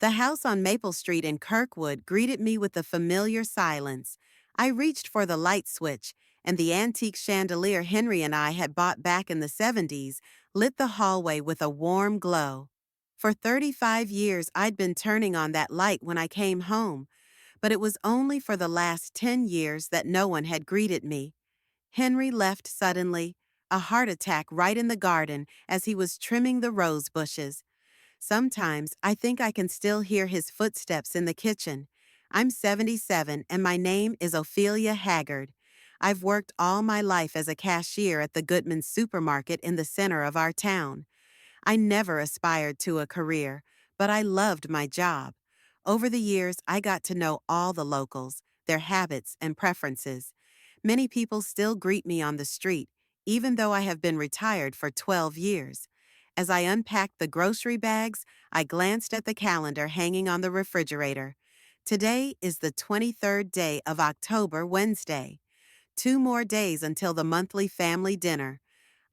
The house on Maple Street in Kirkwood greeted me with a familiar silence. I reached for the light switch, and the antique chandelier Henry and I had bought back in the 70s lit the hallway with a warm glow. For 35 years, I'd been turning on that light when I came home, but it was only for the last 10 years that no one had greeted me. Henry left suddenly, a heart attack right in the garden as he was trimming the rose bushes. Sometimes I think I can still hear his footsteps in the kitchen. I'm 77 and my name is Ophelia Haggard. I've worked all my life as a cashier at the Goodman supermarket in the center of our town. I never aspired to a career, but I loved my job. Over the years, I got to know all the locals, their habits and preferences. Many people still greet me on the street, even though I have been retired for 12 years. As I unpacked the grocery bags, I glanced at the calendar hanging on the refrigerator. Today is the 23rd day of October, Wednesday. 2 more days until the monthly family dinner.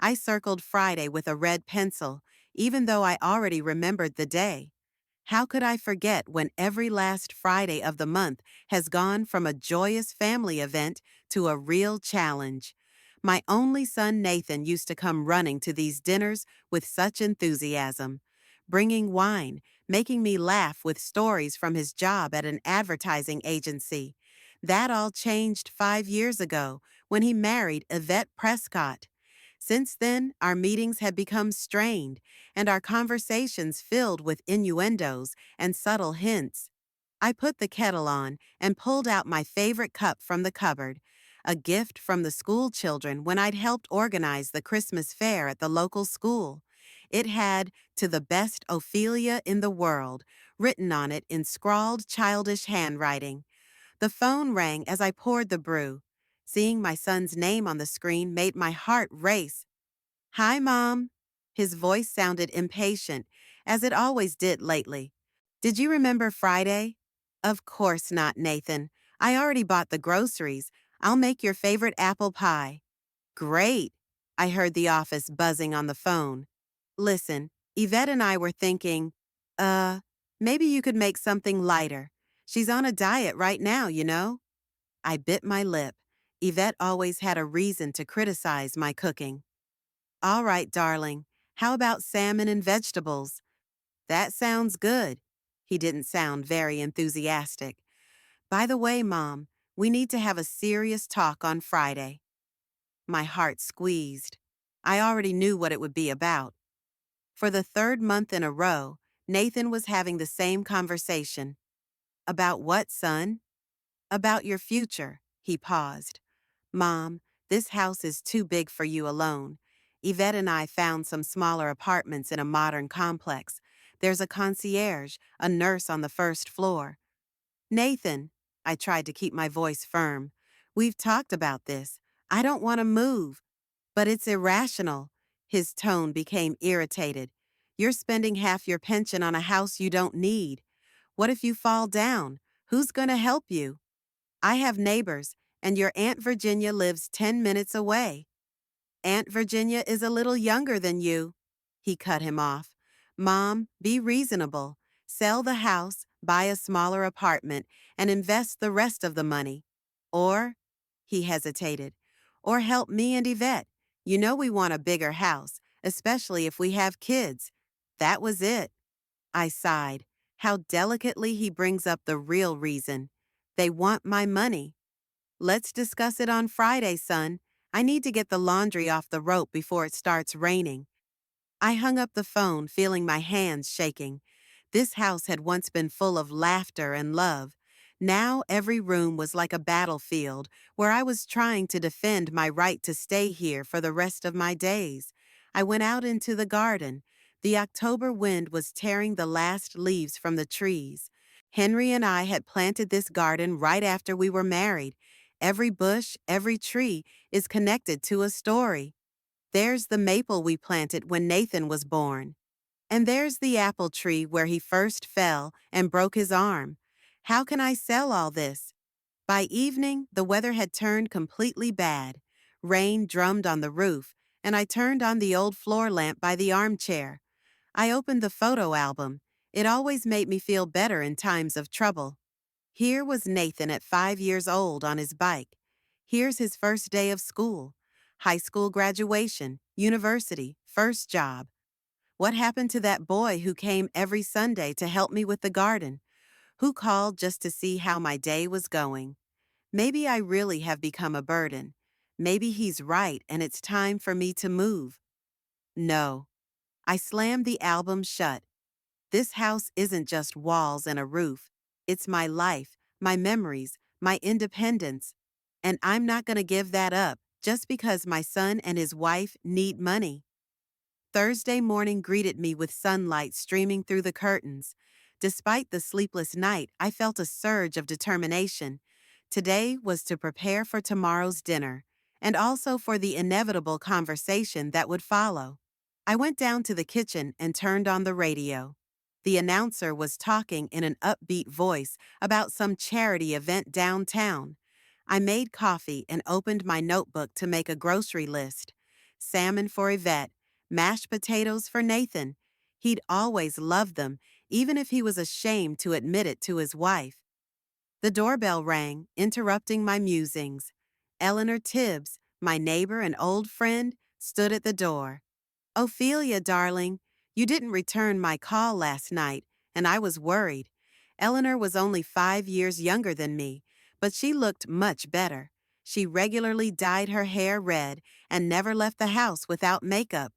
I circled Friday with a red pencil, even though I already remembered the day. How could I forget when every last Friday of the month has gone from a joyous family event to a real challenge? My only son Nathan used to come running to these dinners with such enthusiasm, bringing wine, making me laugh with stories from his job at an advertising agency. That all changed 5 years ago when he married Yvette Prescott. Since then, our meetings had become strained, and our conversations filled with innuendos and subtle hints. I put the kettle on and pulled out my favorite cup from the cupboard, a gift from the school children when I'd helped organize the Christmas fair at the local school. It had, "To the best Ophelia in the world," written on it in scrawled childish handwriting. The phone rang as I poured the brew. Seeing my son's name on the screen made my heart race. "Hi, Mom." His voice sounded impatient, as it always did lately. "Did you remember Friday?" "Of course not, Nathan. I already bought the groceries. I'll make your favorite apple pie." "Great." I heard the office buzzing on the phone. "Listen, Yvette and I were thinking, uh, maybe you could make something lighter. She's on a diet right now, you know." I bit my lip. Yvette always had a reason to criticize my cooking. "All right, darling. How about salmon and vegetables?" "That sounds good." He didn't sound very enthusiastic. "By the way, Mom, we need to have a serious talk on Friday." My heart squeezed. I already knew what it would be about. For the third month in a row, Nathan was having the same conversation. "About what, son?" "About your future." He paused. "Mom, this house is too big for you alone. Yvette and I found some smaller apartments in a modern complex. There's a concierge, a nurse on the first floor." "Nathan," I tried to keep my voice firm, "we've talked about this. I don't want to move." "But it's irrational." His tone became irritated. "You're spending half your pension on a house you don't need. What if you fall down? Who's going to help you?" "I have neighbors, and your Aunt Virginia lives 10 minutes away." "Aunt Virginia is a little younger than you." He cut him off. "Mom, be reasonable. Sell the house, buy a smaller apartment, and invest the rest of the money. Or," he hesitated, "or help me and Yvette. You know we want a bigger house, especially if we have kids." That was it. I sighed. How delicately he brings up the real reason. They want my money. "Let's discuss it on Friday, son. I need to get the laundry off the rope before it starts raining." I hung up the phone, feeling my hands shaking. This house had once been full of laughter and love. Now every room was like a battlefield where I was trying to defend my right to stay here for the rest of my days. I went out into the garden. The October wind was tearing the last leaves from the trees. Henry and I had planted this garden right after we were married. Every bush, every tree is connected to a story. There's the maple we planted when Nathan was born. And there's the apple tree where he first fell and broke his arm. How can I sell all this? By evening, the weather had turned completely bad. Rain drummed on the roof, and I turned on the old floor lamp by the armchair. I opened the photo album. It always made me feel better in times of trouble. Here was Nathan at 5 years old on his bike. Here's his first day of school, high school graduation, university, first job. What happened to that boy who came every Sunday to help me with the garden? Who called just to see how my day was going? Maybe I really have become a burden. Maybe he's right and it's time for me to move. No. I slammed the album shut. This house isn't just walls and a roof. It's my life, my memories, my independence. And I'm not going to give that up just because my son and his wife need money. Thursday morning greeted me with sunlight streaming through the curtains. Despite the sleepless night, I felt a surge of determination. Today was to prepare for tomorrow's dinner, and also for the inevitable conversation that would follow. I went down to the kitchen and turned on the radio. The announcer was talking in an upbeat voice about some charity event downtown. I made coffee and opened my notebook to make a grocery list. Salmon for Yvette, mashed potatoes for Nathan. He'd always loved them, even if he was ashamed to admit it to his wife. The doorbell rang, interrupting my musings. Eleanor Tibbs, my neighbor and old friend, stood at the door. Ophelia, darling, you didn't return my call last night, and I was worried. Eleanor was only 5 years younger than me, but she looked much better. She regularly dyed her hair red and never left the house without makeup.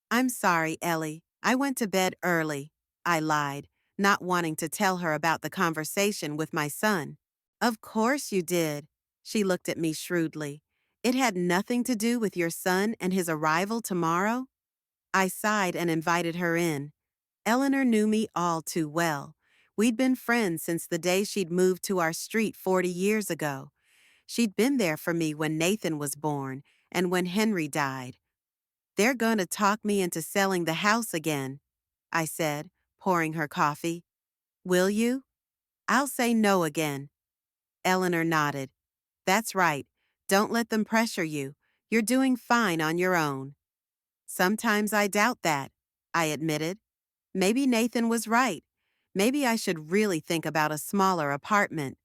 I'm sorry, Ellie. I went to bed early, I lied, not wanting to tell her about the conversation with my son. Of course you did. She looked at me shrewdly. It had nothing to do with your son and his arrival tomorrow? I sighed and invited her in. Eleanor knew me all too well. We'd been friends since the day she'd moved to our street 40 years ago. She'd been there for me when Nathan was born and when Henry died. They're going to talk me into selling the house again, I said, pouring her coffee. Will you? I'll say no again. Eleanor nodded. That's right. Don't let them pressure you. You're doing fine on your own. Sometimes I doubt that, I admitted. Maybe Nathan was right. Maybe I should really think about a smaller apartment.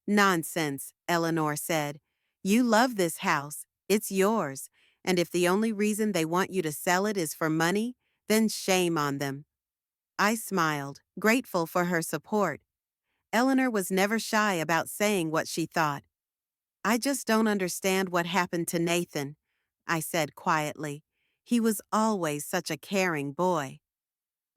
Nonsense, Eleanor said. You love this house. It's yours. And if the only reason they want you to sell it is for money, then shame on them. I smiled, grateful for her support. Eleanor was never shy about saying what she thought. I just don't understand what happened to Nathan, I said quietly. He was always such a caring boy.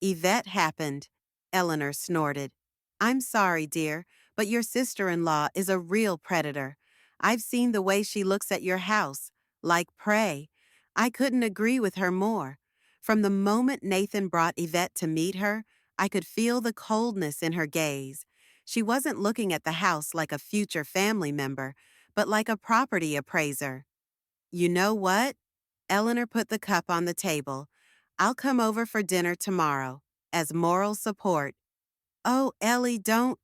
Yvette happened, Eleanor snorted. I'm sorry, dear, but your sister-in-law is a real predator. I've seen the way she looks at your house, like prey. I couldn't agree with her more. From the moment Nathan brought Yvette to meet her, I could feel the coldness in her gaze. She wasn't looking at the house like a future family member, but like a property appraiser. You know what? Eleanor put the cup on the table. I'll come over for dinner tomorrow, as moral support. Oh, Ellie, don't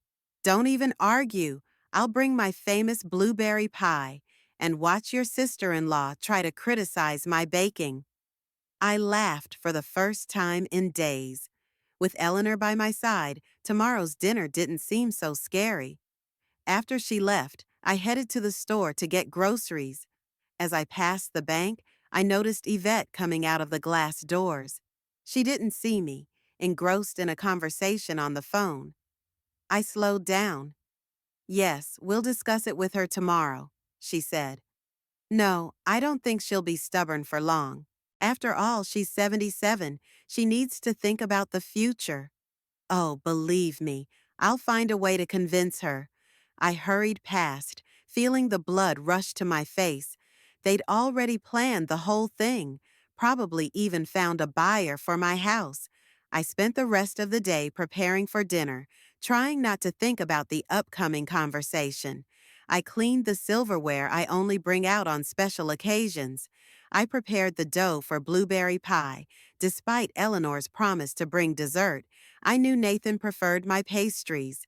even argue. I'll bring my famous blueberry pie and watch your sister-in-law try to criticize my baking. I laughed for the first time in days. With Eleanor by my side, tomorrow's dinner didn't seem so scary. After she left, I headed to the store to get groceries. As I passed the bank, I noticed Yvette coming out of the glass doors. She didn't see me, engrossed in a conversation on the phone. I slowed down. Yes, we'll discuss it with her tomorrow, she said. No, I don't think she'll be stubborn for long. After all, she's 77. She needs to think about the future. Oh, believe me, I'll find a way to convince her. I hurried past, feeling the blood rush to my face. They'd already planned the whole thing, probably even found a buyer for my house. I spent the rest of the day preparing for dinner, trying not to think about the upcoming conversation. I cleaned the silverware I only bring out on special occasions. I prepared the dough for blueberry pie, despite Eleanor's promise to bring dessert. I knew Nathan preferred my pastries.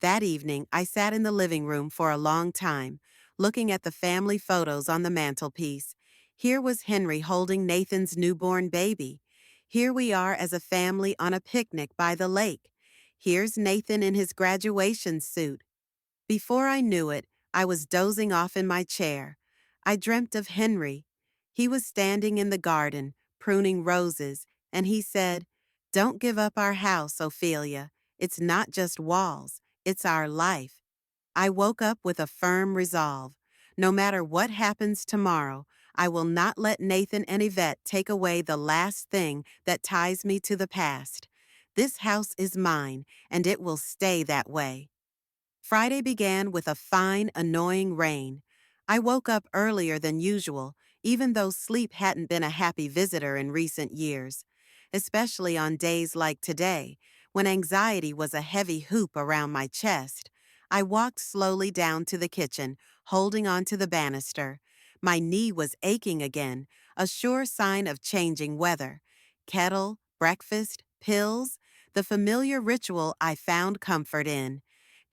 That evening, I sat in the living room for a long time, looking at the family photos on the mantelpiece. Here was Henry holding Nathan's newborn baby. Here we are as a family on a picnic by the lake. Here's Nathan in his graduation suit. Before I knew it, I was dozing off in my chair. I dreamt of Henry. He was standing in the garden, pruning roses, and he said, "Don't give up our house, Ophelia. It's not just walls, it's our life." I woke up with a firm resolve. No matter what happens tomorrow, I will not let Nathan and Yvette take away the last thing that ties me to the past. This house is mine, and it will stay that way. Friday began with a fine, annoying rain. I woke up earlier than usual, even though sleep hadn't been a happy visitor in recent years, especially on days like today, when anxiety was a heavy hoop around my chest. I walked slowly down to the kitchen, holding onto the banister. My knee was aching again, a sure sign of changing weather. Kettle, breakfast, pills, the familiar ritual I found comfort in.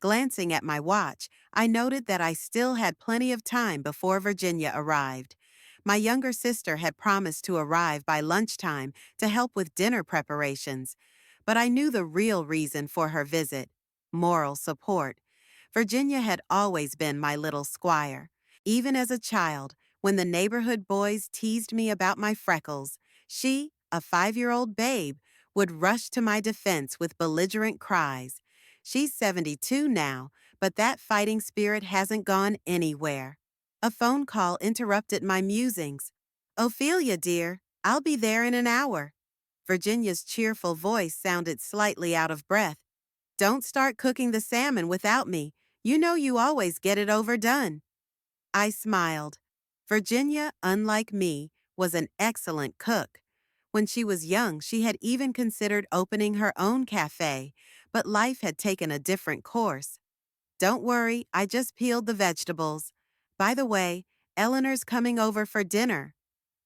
Glancing at my watch, I noted that I still had plenty of time before Virginia arrived. My younger sister had promised to arrive by lunchtime to help with dinner preparations, but I knew the real reason for her visit: moral support. Virginia had always been my little squire. Even as a child, when the neighborhood boys teased me about my freckles, she, a 5-year-old babe, would rush to my defense with belligerent cries. She's 72 now, but that fighting spirit hasn't gone anywhere. A phone call interrupted my musings. "Ophelia, dear, I'll be there in an hour." Virginia's cheerful voice sounded slightly out of breath. "Don't start cooking the salmon without me. You know you always get it overdone." I smiled. Virginia, unlike me, was an excellent cook. When she was young, she had even considered opening her own cafe, but life had taken a different course. "Don't worry, I just peeled the vegetables. By the way, Eleanor's coming over for dinner."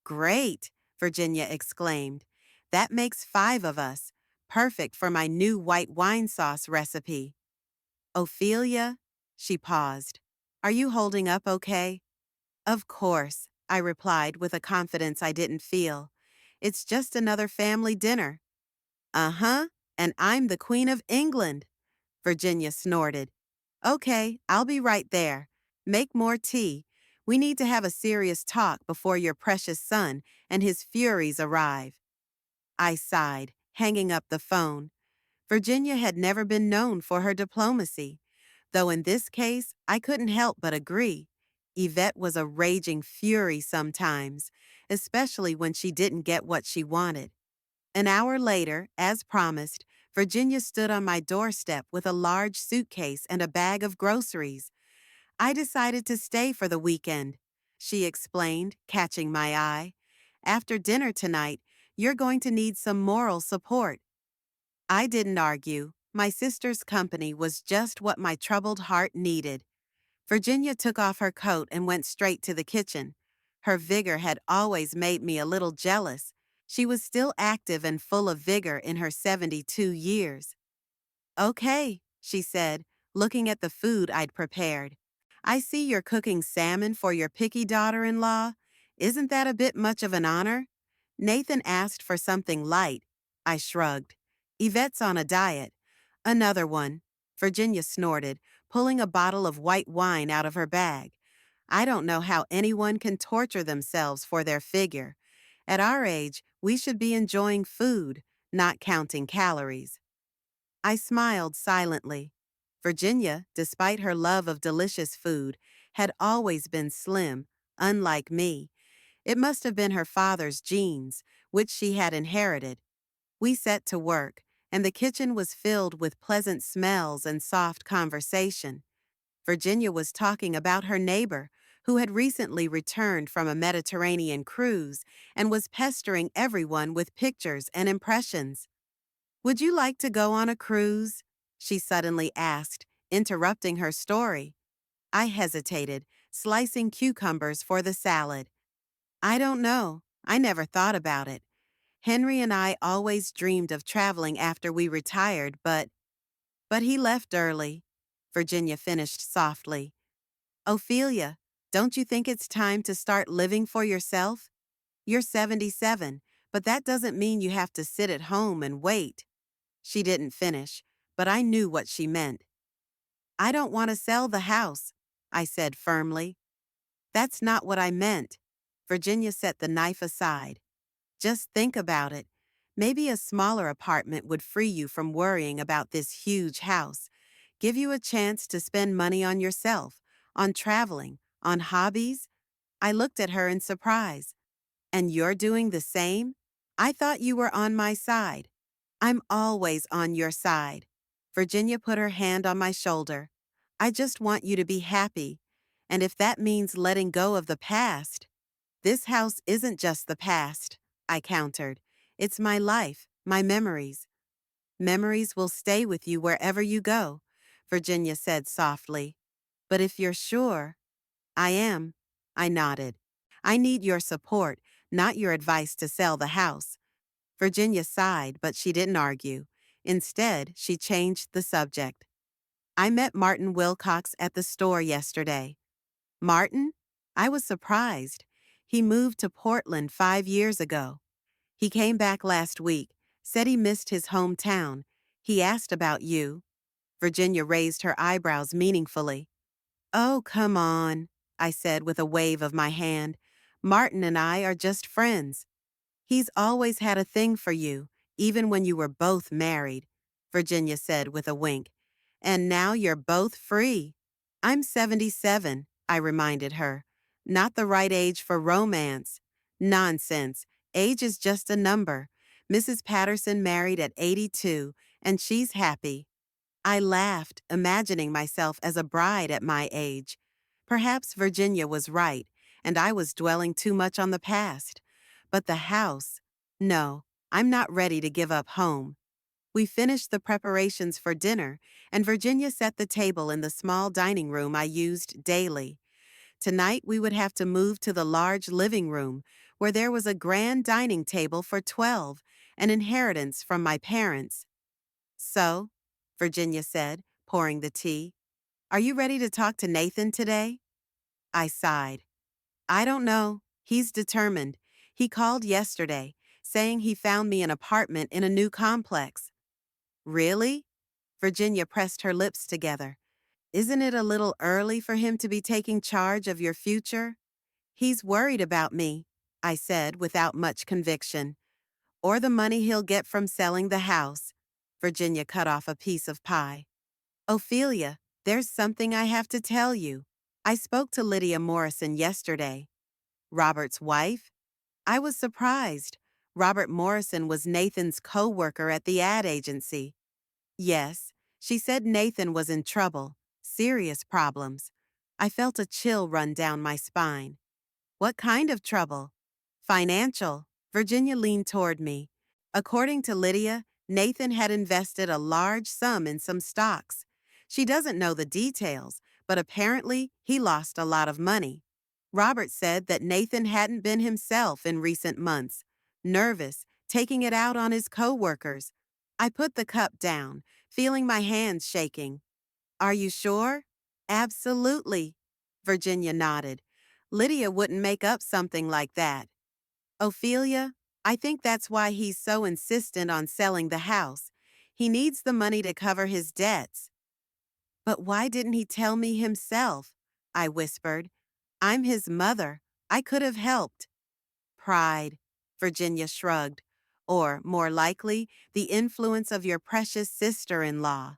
"Great," Virginia exclaimed. "That makes 5 of us. Perfect for my new white wine sauce recipe." "Ophelia?" She paused. "Are you holding up okay?" "Of course," I replied with a confidence I didn't feel. "It's just another family dinner." "Uh-huh, and I'm the Queen of England." Virginia snorted. "Okay, I'll be right there. Make more tea. We need to have a serious talk before your precious son and his furies arrive." I sighed, hanging up the phone. Virginia had never been known for her diplomacy, though in this case, I couldn't help but agree. Yvette was a raging fury sometimes, especially when she didn't get what she wanted. An hour later, as promised, Virginia stood on my doorstep with a large suitcase and a bag of groceries. "I decided to stay for the weekend," she explained, catching my eye. "After dinner tonight, you're going to need some moral support." I didn't argue. My sister's company was just what my troubled heart needed. Virginia took off her coat and went straight to the kitchen. Her vigor had always made me a little jealous. She was still active and full of vigor in her 72 years. "Okay," she said, looking at the food I'd prepared. "I see you're cooking salmon for your picky daughter-in-law. Isn't that a bit much of an honor?" Nathan asked for something light. I shrugged. "Yvette's on a diet." "Another one." Virginia snorted, pulling a bottle of white wine out of her bag. "I don't know how anyone can torture themselves for their figure. At our age, we should be enjoying food, not counting calories." I smiled silently. Virginia, despite her love of delicious food, had always been slim, unlike me. It must have been her father's genes, which she had inherited. We set to work, and the kitchen was filled with pleasant smells and soft conversation. Virginia was talking about her neighbor, who had recently returned from a Mediterranean cruise and was pestering everyone with pictures and impressions. "Would you like to go on a cruise?" she suddenly asked, interrupting her story. I hesitated, slicing cucumbers for the salad. "I don't know. I never thought about it. Henry and I always dreamed of traveling after we retired, but he left early," Virginia finished softly. "Ophelia, don't you think it's time to start living for yourself? You're 77, But that doesn't mean you have to sit at home and wait. She didn't finish, but I knew what she meant. I don't want to sell the house, I said firmly. That's not what I meant. Virginia set the knife aside. Just think about it. Maybe a smaller apartment would free you from worrying about this huge house, give you a chance to spend money on yourself, on traveling, on hobbies. I looked at her in surprise. And you're doing the same? I thought you were on my side. I'm always on your side. Virginia put her hand on my shoulder. I just want you to be happy. And if that means letting go of the past, this house isn't just the past, I countered. It's my life, my memories. Memories will stay with you wherever you go, Virginia said softly. But if you're sure, I am. I nodded. I need your support, not your advice to sell the house. Virginia sighed, but she didn't argue. Instead, she changed the subject. I met Martin Wilcox at the store yesterday. Martin? I was surprised. He moved to Portland 5 years ago. He came back last week, said he missed his hometown. He asked about you. Virginia raised her eyebrows meaningfully. Oh, come on, I said with a wave of my hand. Martin and I are just friends. He's always had a thing for you, even when you were both married, Virginia said with a wink. And now you're both free. I'm 77, I reminded her. Not the right age for romance. Nonsense. Age is just a number. Mrs. Patterson married at 82, and she's happy. I laughed, imagining myself as a bride at my age. Perhaps Virginia was right, and I was dwelling too much on the past. But the house? No, I'm not ready to give up home. We finished the preparations for dinner, and Virginia set the table in the small dining room I used daily. Tonight we would have to move to the large living room, where there was a grand dining table for 12, an inheritance from my parents. So, Virginia said, pouring the tea, are you ready to talk to Nathan today? I sighed. I don't know. He's determined. He called yesterday, saying he found me an apartment in a new complex. Really? Virginia pressed her lips together. Isn't it a little early for him to be taking charge of your future? He's worried about me, I said without much conviction. Or the money he'll get from selling the house. Virginia cut off a piece of pie. Ophelia, there's something I have to tell you. I spoke to Lydia Morrison yesterday. Robert's wife? I was surprised. Robert Morrison was Nathan's co-worker at the ad agency. Yes, she said Nathan was in trouble, serious problems. I felt a chill run down my spine. What kind of trouble? Financial. Virginia leaned toward me. According to Lydia, Nathan had invested a large sum in some stocks. She doesn't know the details, but apparently he lost a lot of money. Robert said that Nathan hadn't been himself in recent months, nervous, taking it out on his co-workers. I put the cup down, feeling my hands shaking. Are you sure? Absolutely, Virginia nodded. Lydia wouldn't make up something like that. Ophelia, I think that's why he's so insistent on selling the house. He needs the money to cover his debts. But why didn't he tell me himself? I whispered. I'm his mother. I could have helped. Pride, Virginia shrugged. Or, more likely, the influence of your precious sister-in-law.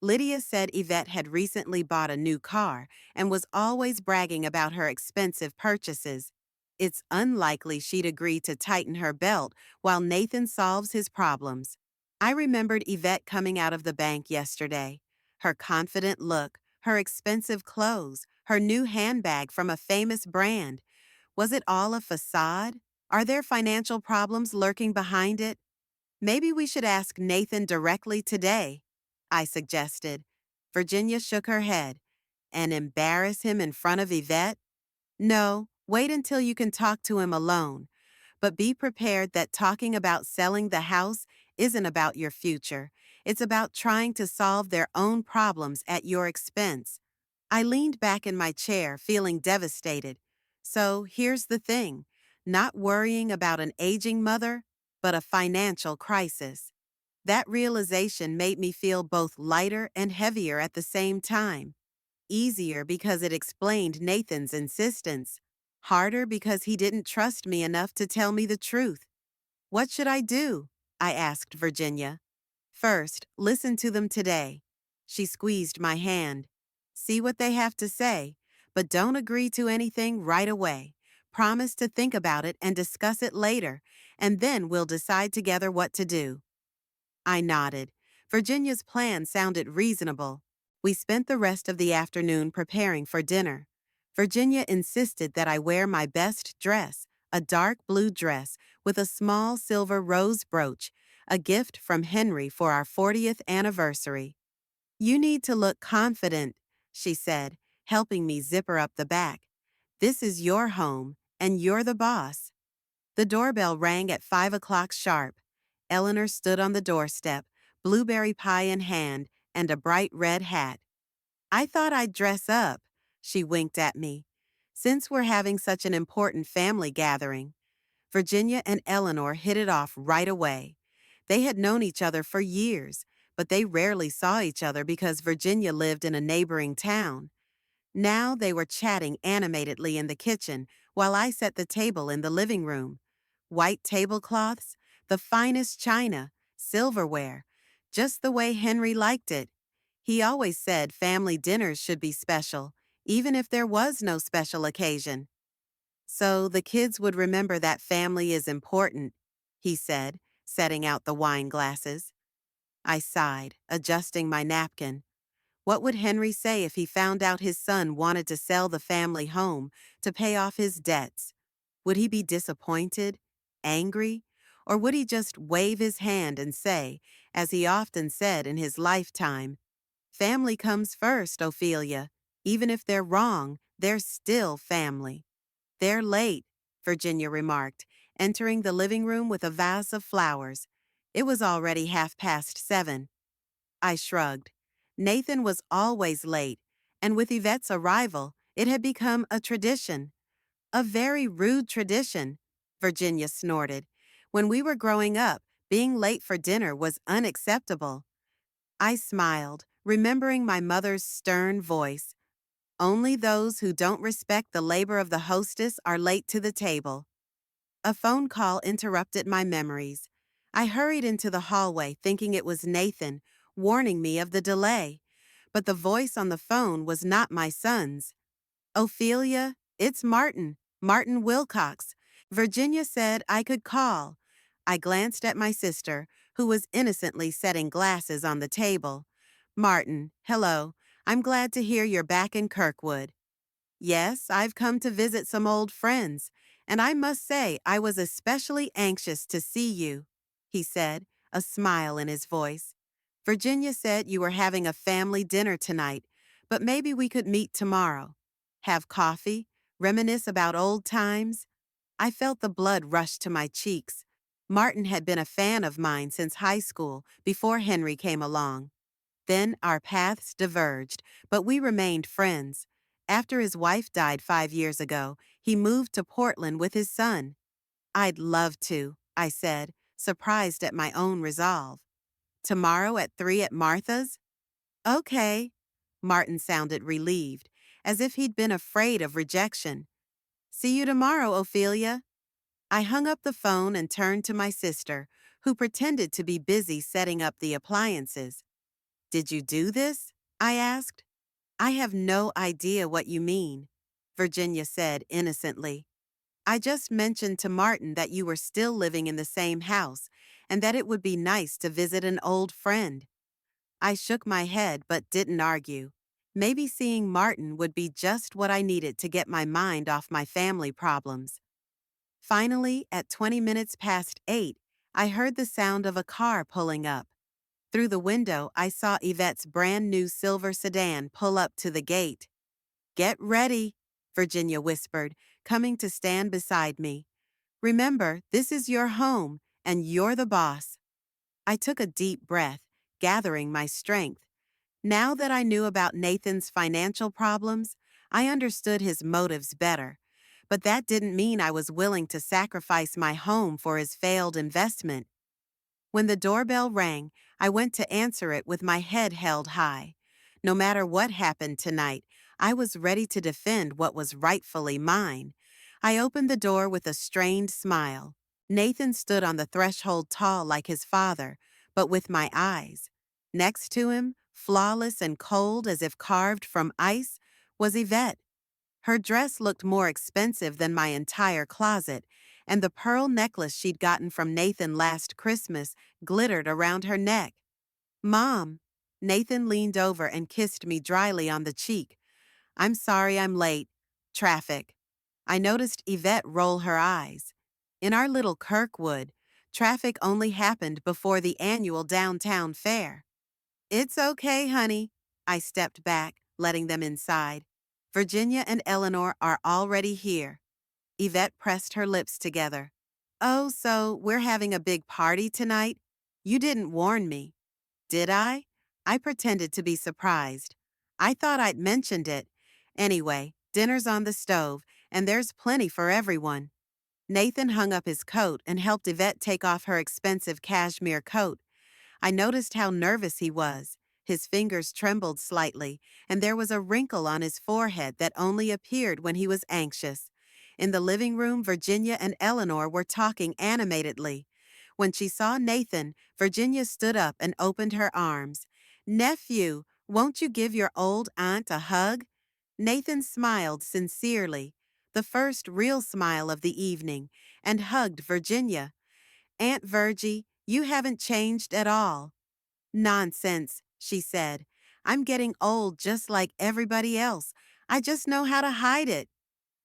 Lydia said Yvette had recently bought a new car and was always bragging about her expensive purchases. It's unlikely she'd agree to tighten her belt while Nathan solves his problems. I remembered Yvette coming out of the bank yesterday. Her confident look, her expensive clothes, her new handbag from a famous brand. Was it all a facade? Are there financial problems lurking behind it? Maybe we should ask Nathan directly today, I suggested. Virginia shook her head. And embarrass him in front of Yvette? No, wait until you can talk to him alone. But be prepared that talking about selling the house isn't about your future. It's about trying to solve their own problems at your expense. I leaned back in my chair, feeling devastated. So here's the thing. not worrying about an aging mother, but a financial crisis. That realization made me feel both lighter and heavier at the same time. Easier because it explained Nathan's insistence. Harder because he didn't trust me enough to tell me the truth. What should I do? I asked Virginia. First, listen to them today. She squeezed my hand. See what they have to say, but don't agree to anything right away. Promise to think about it and discuss it later, and then we'll decide together what to do. I nodded. Virginia's plan sounded reasonable. We spent the rest of the afternoon preparing for dinner. Virginia insisted that I wear my best dress, a dark blue dress with a small silver rose brooch, a gift from Henry for our 40th anniversary. You need to look confident, she said, helping me zipper up the back. This is your home, and you're the boss. The doorbell rang at 5 o'clock sharp. Eleanor stood on the doorstep, blueberry pie in hand and a bright red hat. I thought I'd dress up, she winked at me. Since we're having such an important family gathering. Virginia and Eleanor hit it off right away. They had known each other for years, but they rarely saw each other because Virginia lived in a neighboring town. Now they were chatting animatedly in the kitchen while I set the table in the living room. White tablecloths, the finest china, silverware, just the way Henry liked it. He always said family dinners should be special, even if there was no special occasion. So the kids would remember that family is important, he said, setting out the wine glasses. I sighed, adjusting my napkin. What would Henry say if he found out his son wanted to sell the family home to pay off his debts? Would he be disappointed, angry, or would he just wave his hand and say, as he often said in his lifetime, family comes first, Ophelia. Even if they're wrong, they're still family. They're late, Virginia remarked, entering the living room with a vase of flowers. It was already 7:30. I shrugged. Nathan was always late, and with Yvette's arrival, it had become a tradition. A very rude tradition, Virginia snorted. When we were growing up, being late for dinner was unacceptable. I smiled, remembering my mother's stern voice. Only those who don't respect the labor of the hostess are late to the table. A phone call interrupted my memories. I hurried into the hallway thinking it was Nathan, warning me of the delay. But the voice on the phone was not my son's. Ophelia, it's Martin, Martin Wilcox. Virginia said I could call. I glanced at my sister, who was innocently setting glasses on the table. Martin, hello. I'm glad to hear you're back in Kirkwood. Yes, I've come to visit some old friends, and I must say I was especially anxious to see you, he said, a smile in his voice. Virginia said you were having a family dinner tonight, but maybe we could meet tomorrow. Have coffee, reminisce about old times. I felt the blood rush to my cheeks. Martin had been a fan of mine since high school, before Henry came along. Then our paths diverged, but we remained friends. After his wife died 5 years ago, he moved to Portland with his son. I'd love to, I said, surprised at my own resolve. Tomorrow at 3 at Martha's? Okay. Martin sounded relieved, as if he'd been afraid of rejection. See you tomorrow, Ophelia. I hung up the phone and turned to my sister, who pretended to be busy setting up the appliances. Did you do this? I asked. I have no idea what you mean, Virginia said innocently. I just mentioned to Martin that you were still living in the same house and that it would be nice to visit an old friend. I shook my head but didn't argue. Maybe seeing Martin would be just what I needed to get my mind off my family problems. Finally, at 20 minutes past 8, I heard the sound of a car pulling up. Through the window, I saw Yvette's brand new silver sedan pull up to the gate. Get ready, Virginia whispered, coming to stand beside me. Remember, this is your home, and you're the boss. I took a deep breath, gathering my strength. Now that I knew about Nathan's financial problems, I understood his motives better. but that didn't mean I was willing to sacrifice my home for his failed investment. When the doorbell rang, I went to answer it with my head held high. No matter what happened tonight, I was ready to defend what was rightfully mine. I opened the door with a strained smile. Nathan stood on the threshold tall like his father, but with my eyes. Next to him, flawless and cold as if carved from ice, was Yvette. Her dress looked more expensive than my entire closet, and the pearl necklace she'd gotten from Nathan last Christmas glittered around her neck. Mom! Nathan leaned over and kissed me dryly on the cheek. I'm sorry I'm late. Traffic. I noticed Yvette roll her eyes. In our little Kirkwood, traffic only happened before the annual downtown fair. It's okay, honey. I stepped back, letting them inside. Virginia and Eleanor are already here. Yvette pressed her lips together. Oh, so we're having a big party tonight? You didn't warn me. Did I? I pretended to be surprised. I thought I'd mentioned it. Anyway, dinner's on the stove, and there's plenty for everyone. Nathan hung up his coat and helped Yvette take off her expensive cashmere coat. I noticed how nervous he was. His fingers trembled slightly, and there was a wrinkle on his forehead that only appeared when he was anxious. In the living room, Virginia and Eleanor were talking animatedly. When she saw Nathan, Virginia stood up and opened her arms. Nephew, won't you give your old aunt a hug? Nathan smiled sincerely, the first real smile of the evening, and hugged Virginia. Aunt Virgie, you haven't changed at all. Nonsense, she said. I'm getting old just like everybody else. I just know how to hide it.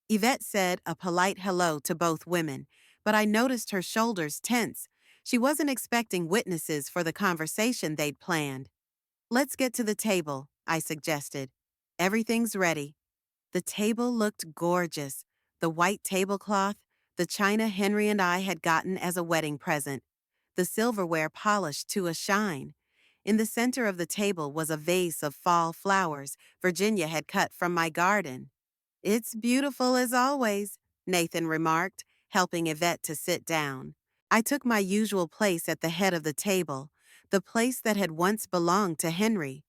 Yvette said a polite hello to both women, but I noticed her shoulders tense. She wasn't expecting witnesses for the conversation they'd planned. Let's get to the table, I suggested. Everything's ready. The table looked gorgeous. The white tablecloth, the china Henry and I had gotten as a wedding present, the silverware polished to a shine. In the center of the table was a vase of fall flowers Virginia had cut from my garden. It's beautiful as always, Nathan remarked, helping Yvette to sit down. I took my usual place at the head of the table, the place that had once belonged to Henry.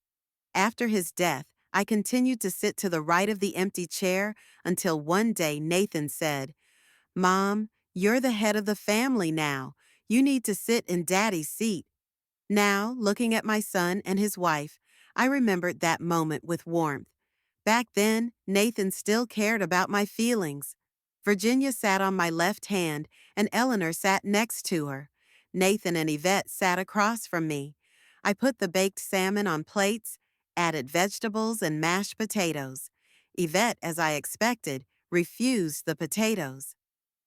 After his death, I continued to sit to the right of the empty chair until one day Nathan said, Mom, you're the head of the family now. You need to sit in Daddy's seat. Now, looking at my son and his wife, I remembered that moment with warmth. Back then, Nathan still cared about my feelings. Virginia sat on my left hand, and Eleanor sat next to her. Nathan and Yvette sat across from me. I put the baked salmon on plates, added vegetables and mashed potatoes. Yvette, as I expected, refused the potatoes.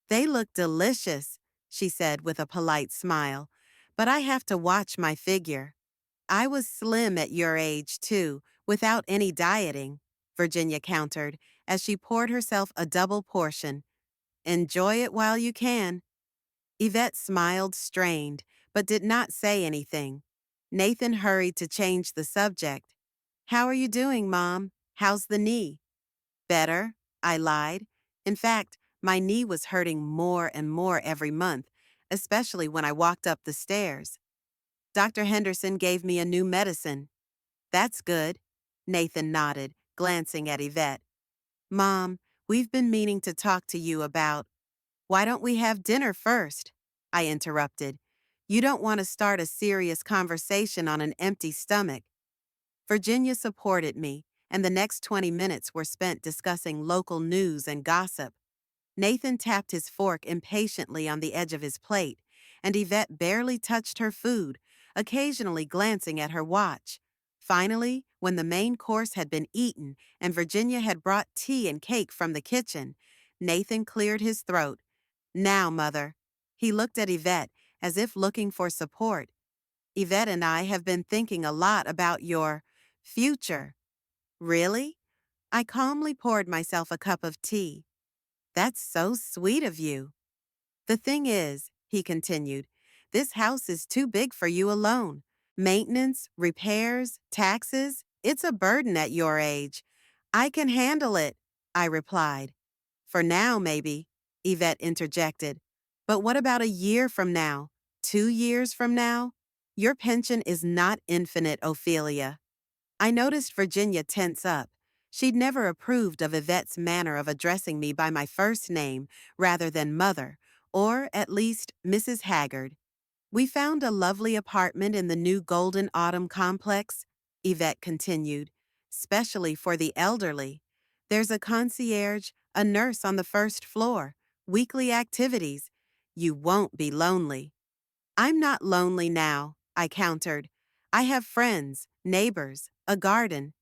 They look delicious, she said with a polite smile, but I have to watch my figure. I was slim at your age, too, without any dieting, Virginia countered as she poured herself a double portion. Enjoy it while you can. Yvette smiled strained, but did not say anything. Nathan hurried to change the subject. How are you doing, Mom? How's the knee? Better, I lied. In fact, my knee was hurting more and more every month, especially when I walked up the stairs. Dr. Henderson gave me a new medicine. That's good, Nathan nodded, glancing at Yvette. Mom, we've been meaning to talk to you about. Why don't we have dinner first? I interrupted. You don't want to start a serious conversation on an empty stomach. Virginia supported me, and the next 20 minutes were spent discussing local news and gossip. Nathan tapped his fork impatiently on the edge of his plate, and Yvette barely touched her food, occasionally glancing at her watch. Finally, when the main course had been eaten and Virginia had brought tea and cake from the kitchen, Nathan cleared his throat. Now, Mother. He looked at Yvette as if looking for support. Yvette and I have been thinking a lot about your future. Really? I calmly poured myself a cup of tea. That's so sweet of you. The thing is, he continued, this house is too big for you alone. Maintenance, repairs, taxes, it's a burden at your age. I can handle it, I replied. For now, maybe, Yvette interjected. But what about a year from now? 2 years from now? Your pension is not infinite, Ophelia. I noticed Virginia tense up. She'd never approved of Yvette's manner of addressing me by my first name rather than mother, or at least Mrs. Haggard. We found a lovely apartment in the new Golden Autumn complex, Yvette continued, specially for the elderly. There's a concierge, a nurse on the first floor, weekly activities. You won't be lonely. I'm not lonely now, I countered. I have friends, neighbors, a garden.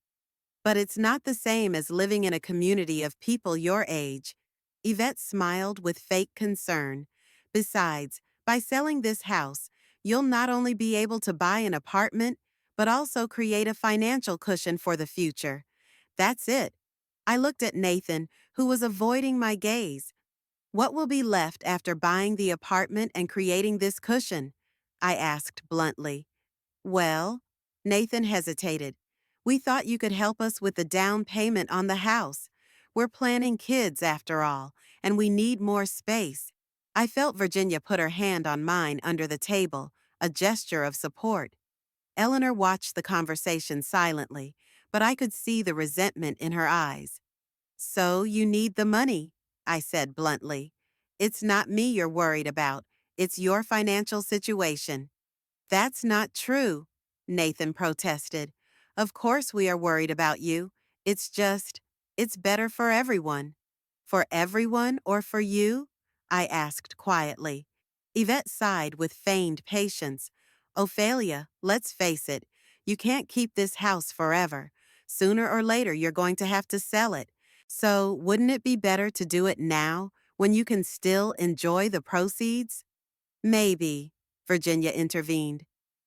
But it's not the same as living in a community of people your age. Yvette smiled with fake concern. Besides, by selling this house, you'll not only be able to buy an apartment, but also create a financial cushion for the future. That's it. I looked at Nathan, who was avoiding my gaze. What will be left after buying the apartment and creating this cushion? I asked bluntly. Well, Nathan hesitated. We thought you could help us with the down payment on the house. We're planning kids, after all, and we need more space. I felt Virginia put her hand on mine under the table, a gesture of support. Eleanor watched the conversation silently, but I could see the resentment in her eyes. So you need the money, I said bluntly. It's not me you're worried about. It's your financial situation. That's not true, Nathan protested. Of course we are worried about you. It's just, it's better for everyone. For everyone or for you? I asked quietly. Yvette sighed with feigned patience. Ophelia, let's face it, you can't keep this house forever. Sooner or later you're going to have to sell it. So wouldn't it be better to do it now, when you can still enjoy the proceeds? Maybe, Virginia intervened.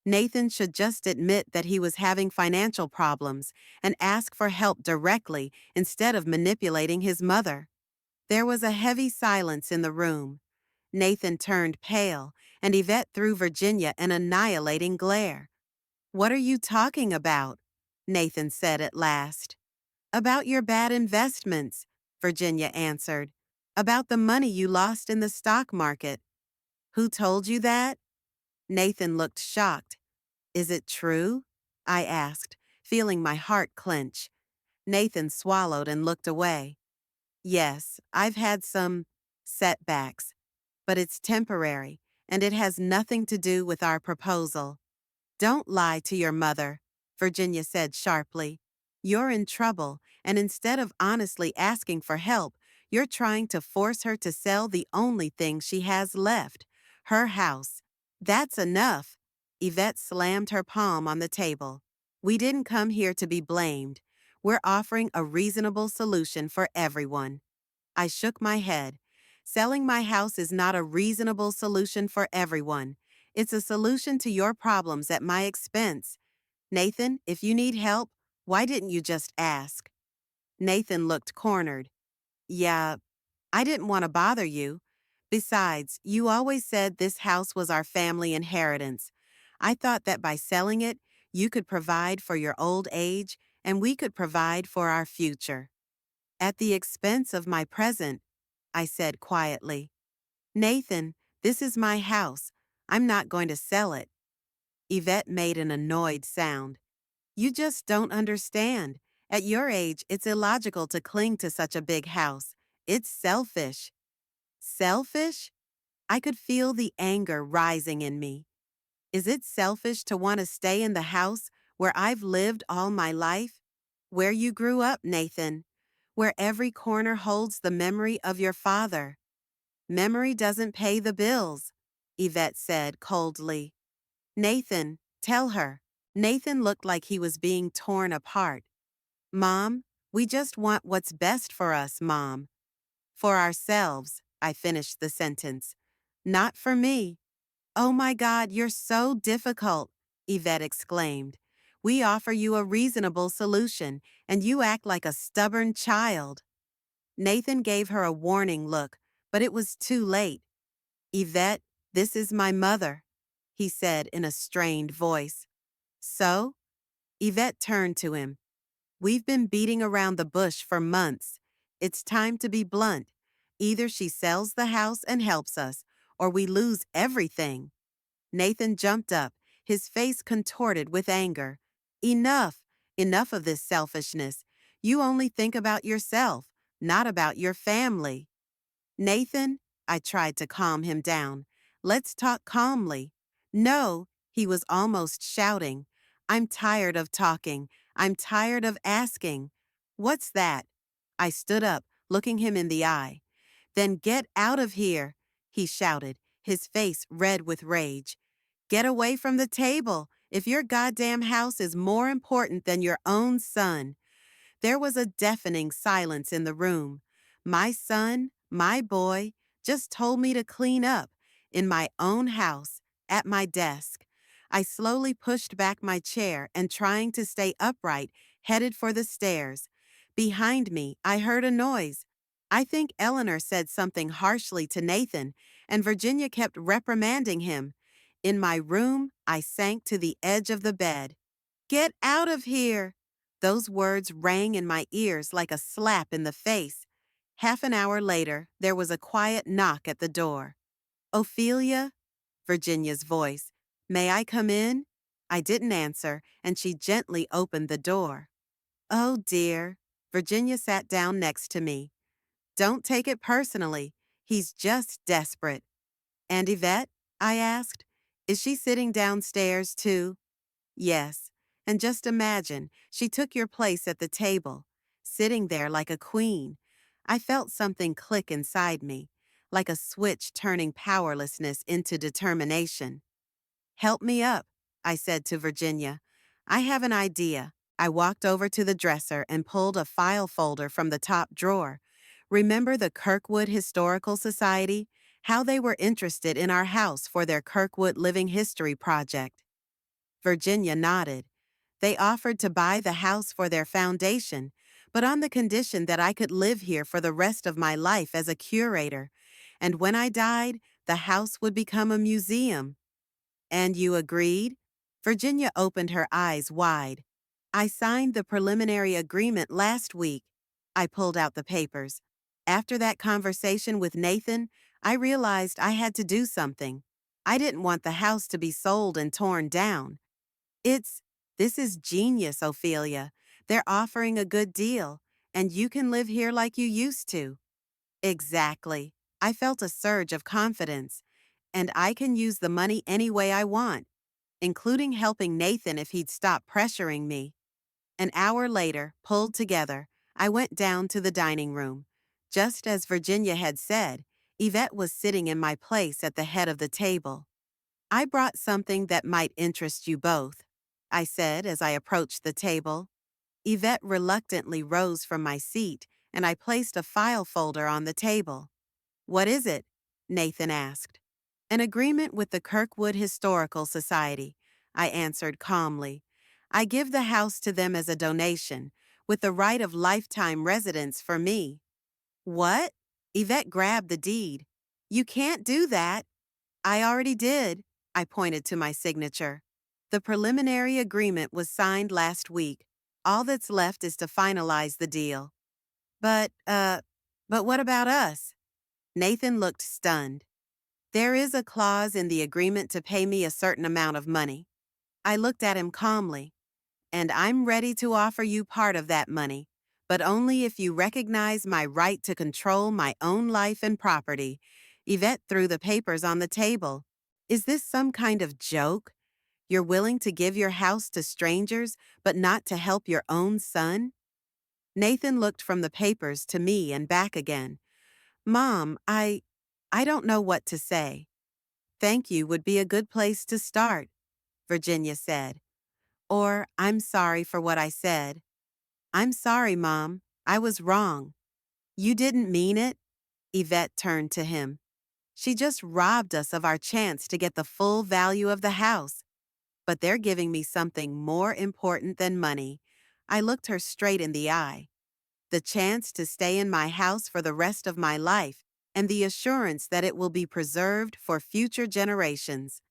Nathan should just admit that he was having financial problems and ask for help directly instead of manipulating his mother. There was a heavy silence in the room. Nathan turned pale, and Yvette threw Virginia an annihilating glare. What are you talking about? Nathan said at last. About your bad investments, Virginia answered. About the money you lost in the stock market. Who told you that? Nathan looked shocked. Is it true? I asked, feeling my heart clench. Nathan swallowed and looked away. Yes, I've had some setbacks, but it's temporary, and it has nothing to do with our proposal. Don't lie to your mother, Virginia said sharply. You're in trouble, and instead of honestly asking for help, you're trying to force her to sell the only thing she has left, her house. That's enough. Yvette slammed her palm on the table. We didn't come here to be blamed. We're offering a reasonable solution for everyone. I shook my head. Selling my house is not a reasonable solution for everyone. It's a solution to your problems at my expense. Nathan, if you need help, why didn't you just ask? Nathan looked cornered. Yeah, I didn't want to bother you. Besides, you always said this house was our family inheritance. I thought that by selling it, you could provide for your old age and we could provide for our future. At the expense of my present, I said quietly. Nathan, this is my house. I'm not going to sell it. Yvette made an annoyed sound. You just don't understand. At your age, it's illogical to cling to such a big house. It's selfish. Selfish? I could feel the anger rising in me. Is it selfish to want to stay in the house where I've lived all my life? Where you grew up, Nathan. Where every corner holds the memory of your father. Memory doesn't pay the bills, Yvette said coldly. Nathan, tell her. Nathan looked like he was being torn apart. Mom, we just want what's best for us, Mom. For ourselves, I finished the sentence. Not for me. Oh my God, you're so difficult, Yvette exclaimed. We offer you a reasonable solution, and you act like a stubborn child. Nathan gave her a warning look, but it was too late. Yvette, this is my mother, he said in a strained voice. So? Yvette turned to him. We've been beating around the bush for months. It's time to be blunt. Either she sells the house and helps us, or we lose everything. Nathan jumped up, his face contorted with anger. Enough! Enough of this selfishness. You only think about yourself, not about your family. Nathan, I tried to calm him down. Let's talk calmly. No, he was almost shouting. I'm tired of talking. I'm tired of asking. What's that? I stood up, looking him in the eye. Then get out of here, he shouted, his face red with rage. Get away from the table if your goddamn house is more important than your own son. There was a deafening silence in the room. My son, my boy, just told me to clean up in my own house, at my desk. I slowly pushed back my chair and, trying to stay upright, headed for the stairs. Behind me, I heard a noise. I think Eleanor said something harshly to Nathan, and Virginia kept reprimanding him. In my room, I sank to the edge of the bed. Get out of here! Those words rang in my ears like a slap in the face. Half an hour later, there was a quiet knock at the door. Ophelia? Virginia's voice. May I come in? I didn't answer, and she gently opened the door. Oh dear. Virginia sat down next to me. Don't take it personally. He's just desperate. And Yvette? I asked. Is she sitting downstairs too? Yes, and just imagine, she took your place at the table, sitting there like a queen. I felt something click inside me, like a switch turning powerlessness into determination. Help me up, I said to Virginia. I have an idea. I walked over to the dresser and pulled a file folder from the top drawer. Remember the Kirkwood Historical Society? How they were interested in our house for their Kirkwood Living History project. Virginia nodded. They offered to buy the house for their foundation, but on the condition that I could live here for the rest of my life as a curator. And when I died, the house would become a museum. And you agreed? Virginia opened her eyes wide. I signed the preliminary agreement last week. I pulled out the papers. After that conversation with Nathan, I realized I had to do something. I didn't want the house to be sold and torn down. It's, this is genius, Ophelia. They're offering a good deal, and you can live here like you used to. Exactly. I felt a surge of confidence, and I can use the money any way I want, including helping Nathan if he'd stop pressuring me. An hour later, pulled together, I went down to the dining room. Just as Virginia had said, Yvette was sitting in my place at the head of the table. I brought something that might interest you both, I said as I approached the table. Yvette reluctantly rose from my seat, and I placed a file folder on the table. What is it? Nathan asked. An agreement with the Kirkwood Historical Society, I answered calmly. I give the house to them as a donation, with the right of lifetime residence for me. What? Yvette grabbed the deed. You can't do that. I already did. I pointed to my signature. The preliminary agreement was signed last week. All that's left is to finalize the deal. But what about us? Nathan looked stunned. There is a clause in the agreement to pay me a certain amount of money. I looked at him calmly. And I'm ready to offer you part of that money, but only if you recognize my right to control my own life and property. Yvette threw the papers on the table. Is this some kind of joke? You're willing to give your house to strangers, but not to help your own son? Nathan looked from the papers to me and back again. Mom, I don't know what to say. Thank you would be a good place to start, Virginia said. Or, I'm sorry for what I said. I'm sorry, Mom. I was wrong. You didn't mean it? Yvette turned to him. She just robbed us of our chance to get the full value of the house. But they're giving me something more important than money. I looked her straight in the eye. The chance to stay in my house for the rest of my life, and the assurance that it will be preserved for future generations.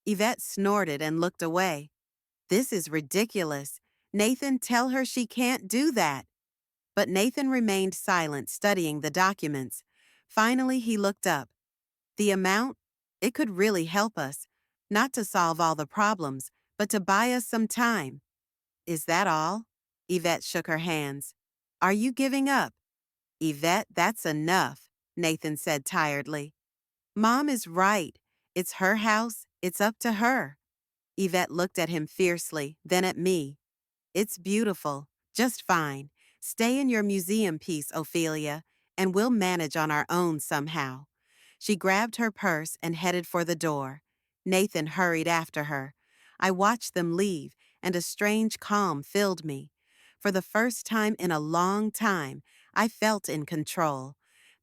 Yvette snorted and looked away. This is ridiculous. Nathan, tell her she can't do that. But Nathan remained silent, studying the documents. Finally, he looked up. The amount? It could really help us. Not to solve all the problems, but to buy us some time. Is that all? Yvette shook her hands. Are you giving up? Yvette, that's enough, Nathan said tiredly. Mom is right. It's her house. It's up to her. Yvette looked at him fiercely, then at me. It's beautiful, just fine. Stay in your museum piece, Ophelia, and we'll manage on our own somehow. She grabbed her purse and headed for the door. Nathan hurried after her. I watched them leave, and a strange calm filled me. For the first time in a long time, I felt in control,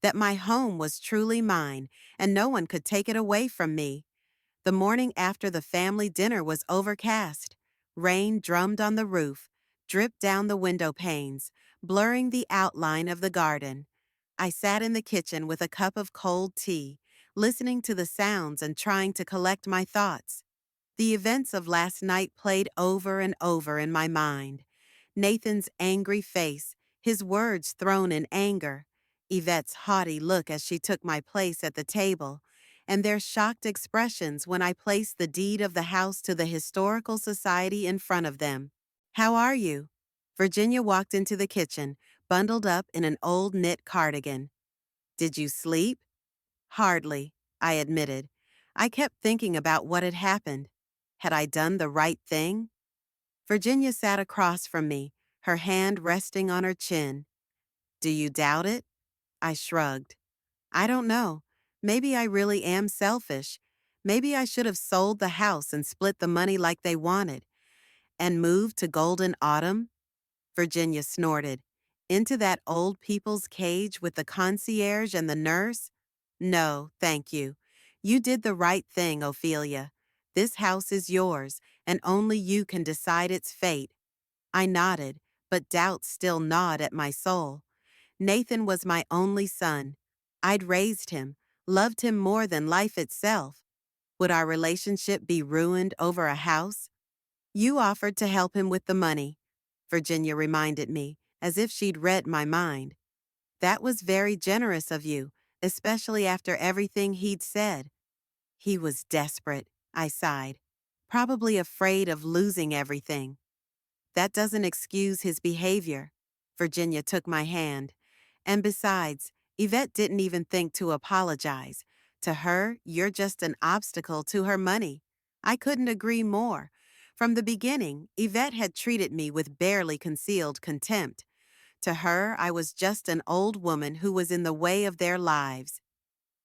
that my home was truly mine, and no one could take it away from me. The morning after the family dinner was overcast. Rain drummed on the roof, dripped down the window panes, blurring the outline of the garden. I sat in the kitchen with a cup of cold tea, listening to the sounds and trying to collect my thoughts. The events of last night played over and over in my mind. Nathan's angry face, his words thrown in anger, Yvette's haughty look as she took my place at the table, and their shocked expressions when I placed the deed of the house to the Historical Society in front of them. How are you? Virginia walked into the kitchen, bundled up in an old knit cardigan. Did you sleep? Hardly, I admitted. I kept thinking about what had happened. Had I done the right thing? Virginia sat across from me, her hand resting on her chin. Do you doubt it? I shrugged. I don't know. Maybe I really am selfish. Maybe I should have sold the house and split the money like they wanted. And moved to Golden Autumn? Virginia snorted. Into that old people's cage with the concierge and the nurse? No, thank you. You did the right thing, Ophelia. This house is yours, and only you can decide its fate. I nodded, but doubt still gnawed at my soul. Nathan was my only son. I'd raised him, loved him more than life itself. Would our relationship be ruined over a house? You offered to help him with the money, Virginia reminded me, as if she'd read my mind. That was very generous of you, especially after everything he'd said. He was desperate, I sighed, probably afraid of losing everything. That doesn't excuse his behavior. Virginia took my hand. And besides, Yvette didn't even think to apologize. To her, you're just an obstacle to her money. I couldn't agree more. From the beginning, Yvette had treated me with barely concealed contempt. To her, I was just an old woman who was in the way of their lives.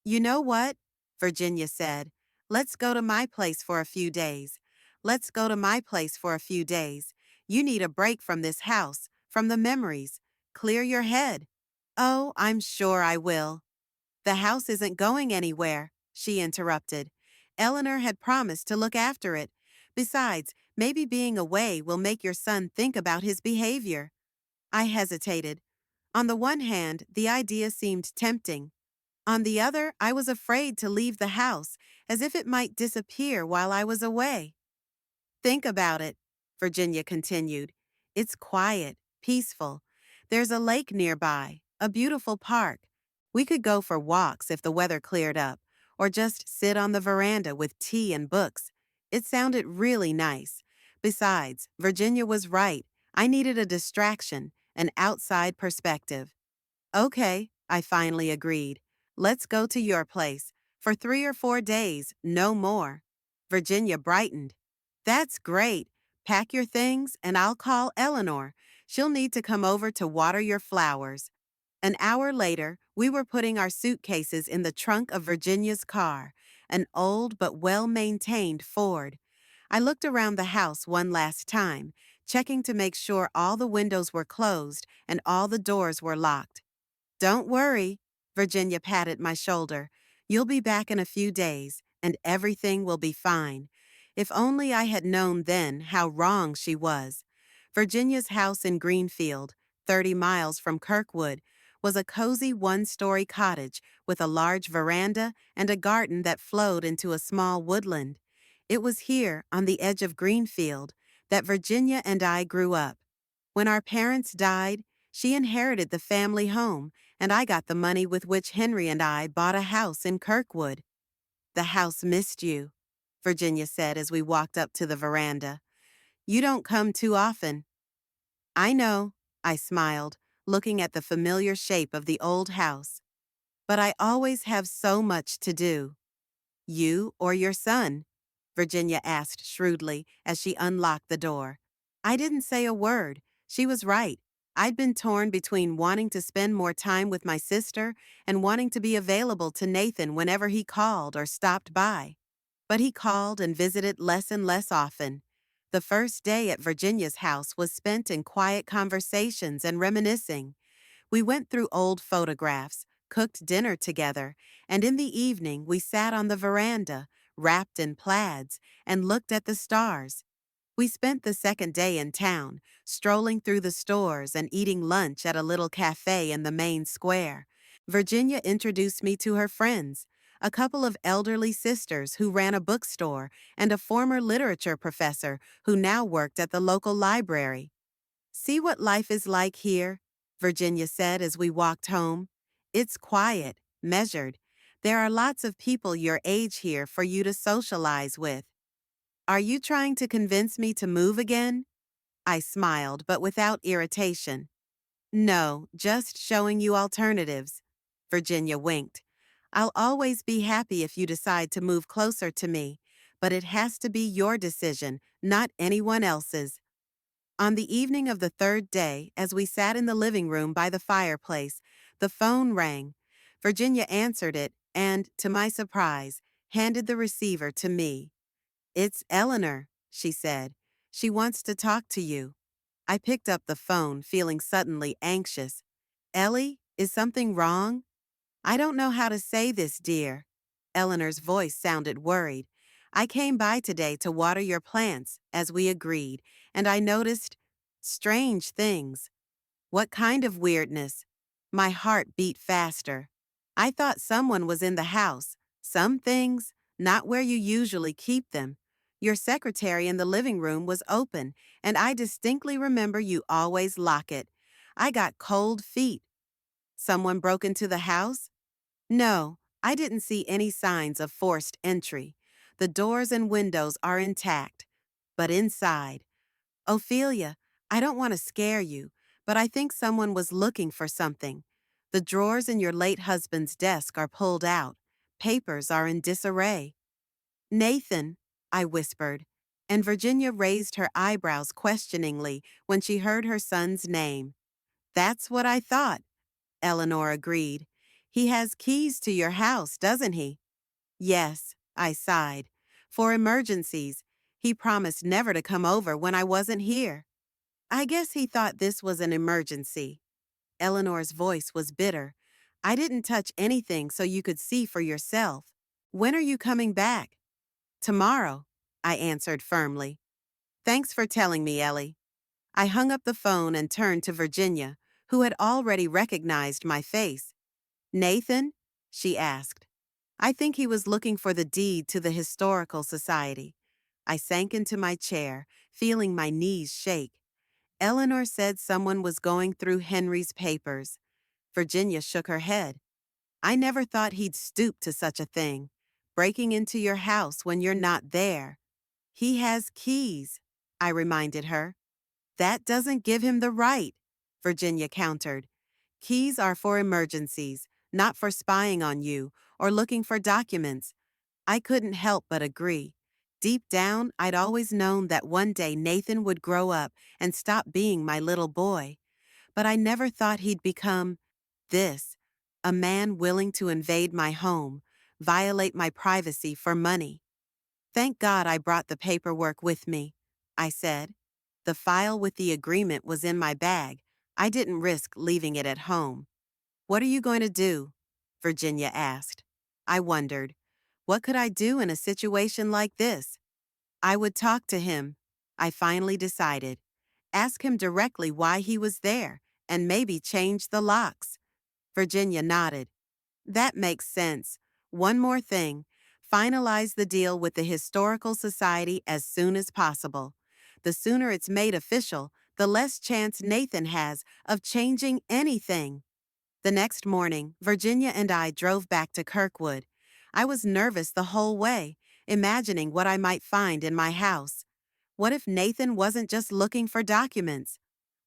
You know what? Virginia said. Let's go to my place for a few days. Let's go to my place for a few days. You need a break from this house, from the memories. Clear your head. Oh, I'm sure I will. The house isn't going anywhere, she interrupted. Eleanor had promised to look after it. Besides, maybe being away will make your son think about his behavior. I hesitated. On the one hand, the idea seemed tempting. On the other, I was afraid to leave the house, as if it might disappear while I was away. Think about it, Virginia continued. It's quiet, peaceful. There's a lake nearby, a beautiful park. We could go for walks if the weather cleared up, or just sit on the veranda with tea and books. It sounded really nice. Besides, Virginia was right. I needed a distraction, an outside perspective. Okay, I finally agreed. Let's go to your place. For 3 or 4 days, no more. Virginia brightened. That's great. Pack your things and I'll call Eleanor. She'll need to come over to water your flowers. An hour later, we were putting our suitcases in the trunk of Virginia's car, an old but well-maintained Ford. I looked around the house one last time, checking to make sure all the windows were closed and all the doors were locked. Don't worry, Virginia patted my shoulder. You'll be back in a few days, and everything will be fine. If only I had known then how wrong she was. Virginia's house in Greenfield, 30 miles from Kirkwood, was a cozy one-story cottage with a large veranda and a garden that flowed into a small woodland. It was here, on the edge of Greenfield, that Virginia and I grew up. When our parents died, she inherited the family home, and I got the money with which Henry and I bought a house in Kirkwood. The house missed you, Virginia said as we walked up to the veranda. You don't come too often. I know, I smiled, looking at the familiar shape of the old house. But I always have so much to do. You or your son? Virginia asked shrewdly as she unlocked the door. I didn't say a word. She was right. I'd been torn between wanting to spend more time with my sister and wanting to be available to Nathan whenever he called or stopped by. But he called and visited less and less often. The first day at Virginia's house was spent in quiet conversations and reminiscing. We went through old photographs, cooked dinner together, and in the evening we sat on the veranda, wrapped in plaids, and looked at the stars. We spent the second day in town, strolling through the stores and eating lunch at a little cafe in the main square. Virginia introduced me to her friends, a couple of elderly sisters who ran a bookstore and a former literature professor who now worked at the local library. See what life is like here, Virginia said as we walked home. It's quiet, measured. There are lots of people your age here for you to socialize with. Are you trying to convince me to move again? I smiled, but without irritation. No, just showing you alternatives. Virginia winked. I'll always be happy if you decide to move closer to me, but it has to be your decision, not anyone else's. On the evening of the third day, as we sat in the living room by the fireplace, the phone rang. Virginia answered it and, to my surprise, handed the receiver to me. It's Eleanor, she said. She wants to talk to you. I picked up the phone, feeling suddenly anxious. Ellie, is something wrong? I don't know how to say this, dear. Eleanor's voice sounded worried. I came by today to water your plants, as we agreed, and I noticed strange things. What kind of weirdness? My heart beat faster. I thought someone was in the house. Some things, not where you usually keep them. Your secretary in the living room was open, and I distinctly remember you always lock it. I got cold feet. Someone broke into the house? No, I didn't see any signs of forced entry. The doors and windows are intact. But inside, Ophelia, I don't want to scare you, but I think someone was looking for something. The drawers in your late husband's desk are pulled out. Papers are in disarray. Nathan, I whispered, and Virginia raised her eyebrows questioningly when she heard her son's name. That's what I thought, Eleanor agreed. He has keys to your house, doesn't he? Yes, I sighed. For emergencies. He promised never to come over when I wasn't here. I guess he thought this was an emergency. Eleanor's voice was bitter. I didn't touch anything so you could see for yourself. When are you coming back? Tomorrow, I answered firmly. Thanks for telling me, Ellie. I hung up the phone and turned to Virginia, who had already recognized my face. Nathan? She asked. I think he was looking for the deed to the Historical Society. I sank into my chair, feeling my knees shake. Eleanor said someone was going through Henry's papers. Virginia shook her head. I never thought he'd stoop to such a thing, breaking into your house when you're not there. He has keys, I reminded her. That doesn't give him the right, Virginia countered. Keys are for emergencies, not for spying on you or looking for documents. I couldn't help but agree. Deep down, I'd always known that one day Nathan would grow up and stop being my little boy. But I never thought he'd become this, a man willing to invade my home, violate my privacy for money. Thank God I brought the paperwork with me, I said. The file with the agreement was in my bag. I didn't risk leaving it at home. What are you going to do? Virginia asked. I wondered. What could I do in a situation like this? I would talk to him, I finally decided. Ask him directly why he was there, and maybe change the locks. Virginia nodded. That makes sense. One more thing. Finalize the deal with the Historical Society as soon as possible. The sooner it's made official, the less chance Nathan has of changing anything. The next morning, Virginia and I drove back to Kirkwood. I was nervous the whole way, imagining what I might find in my house. What if Nathan wasn't just looking for documents?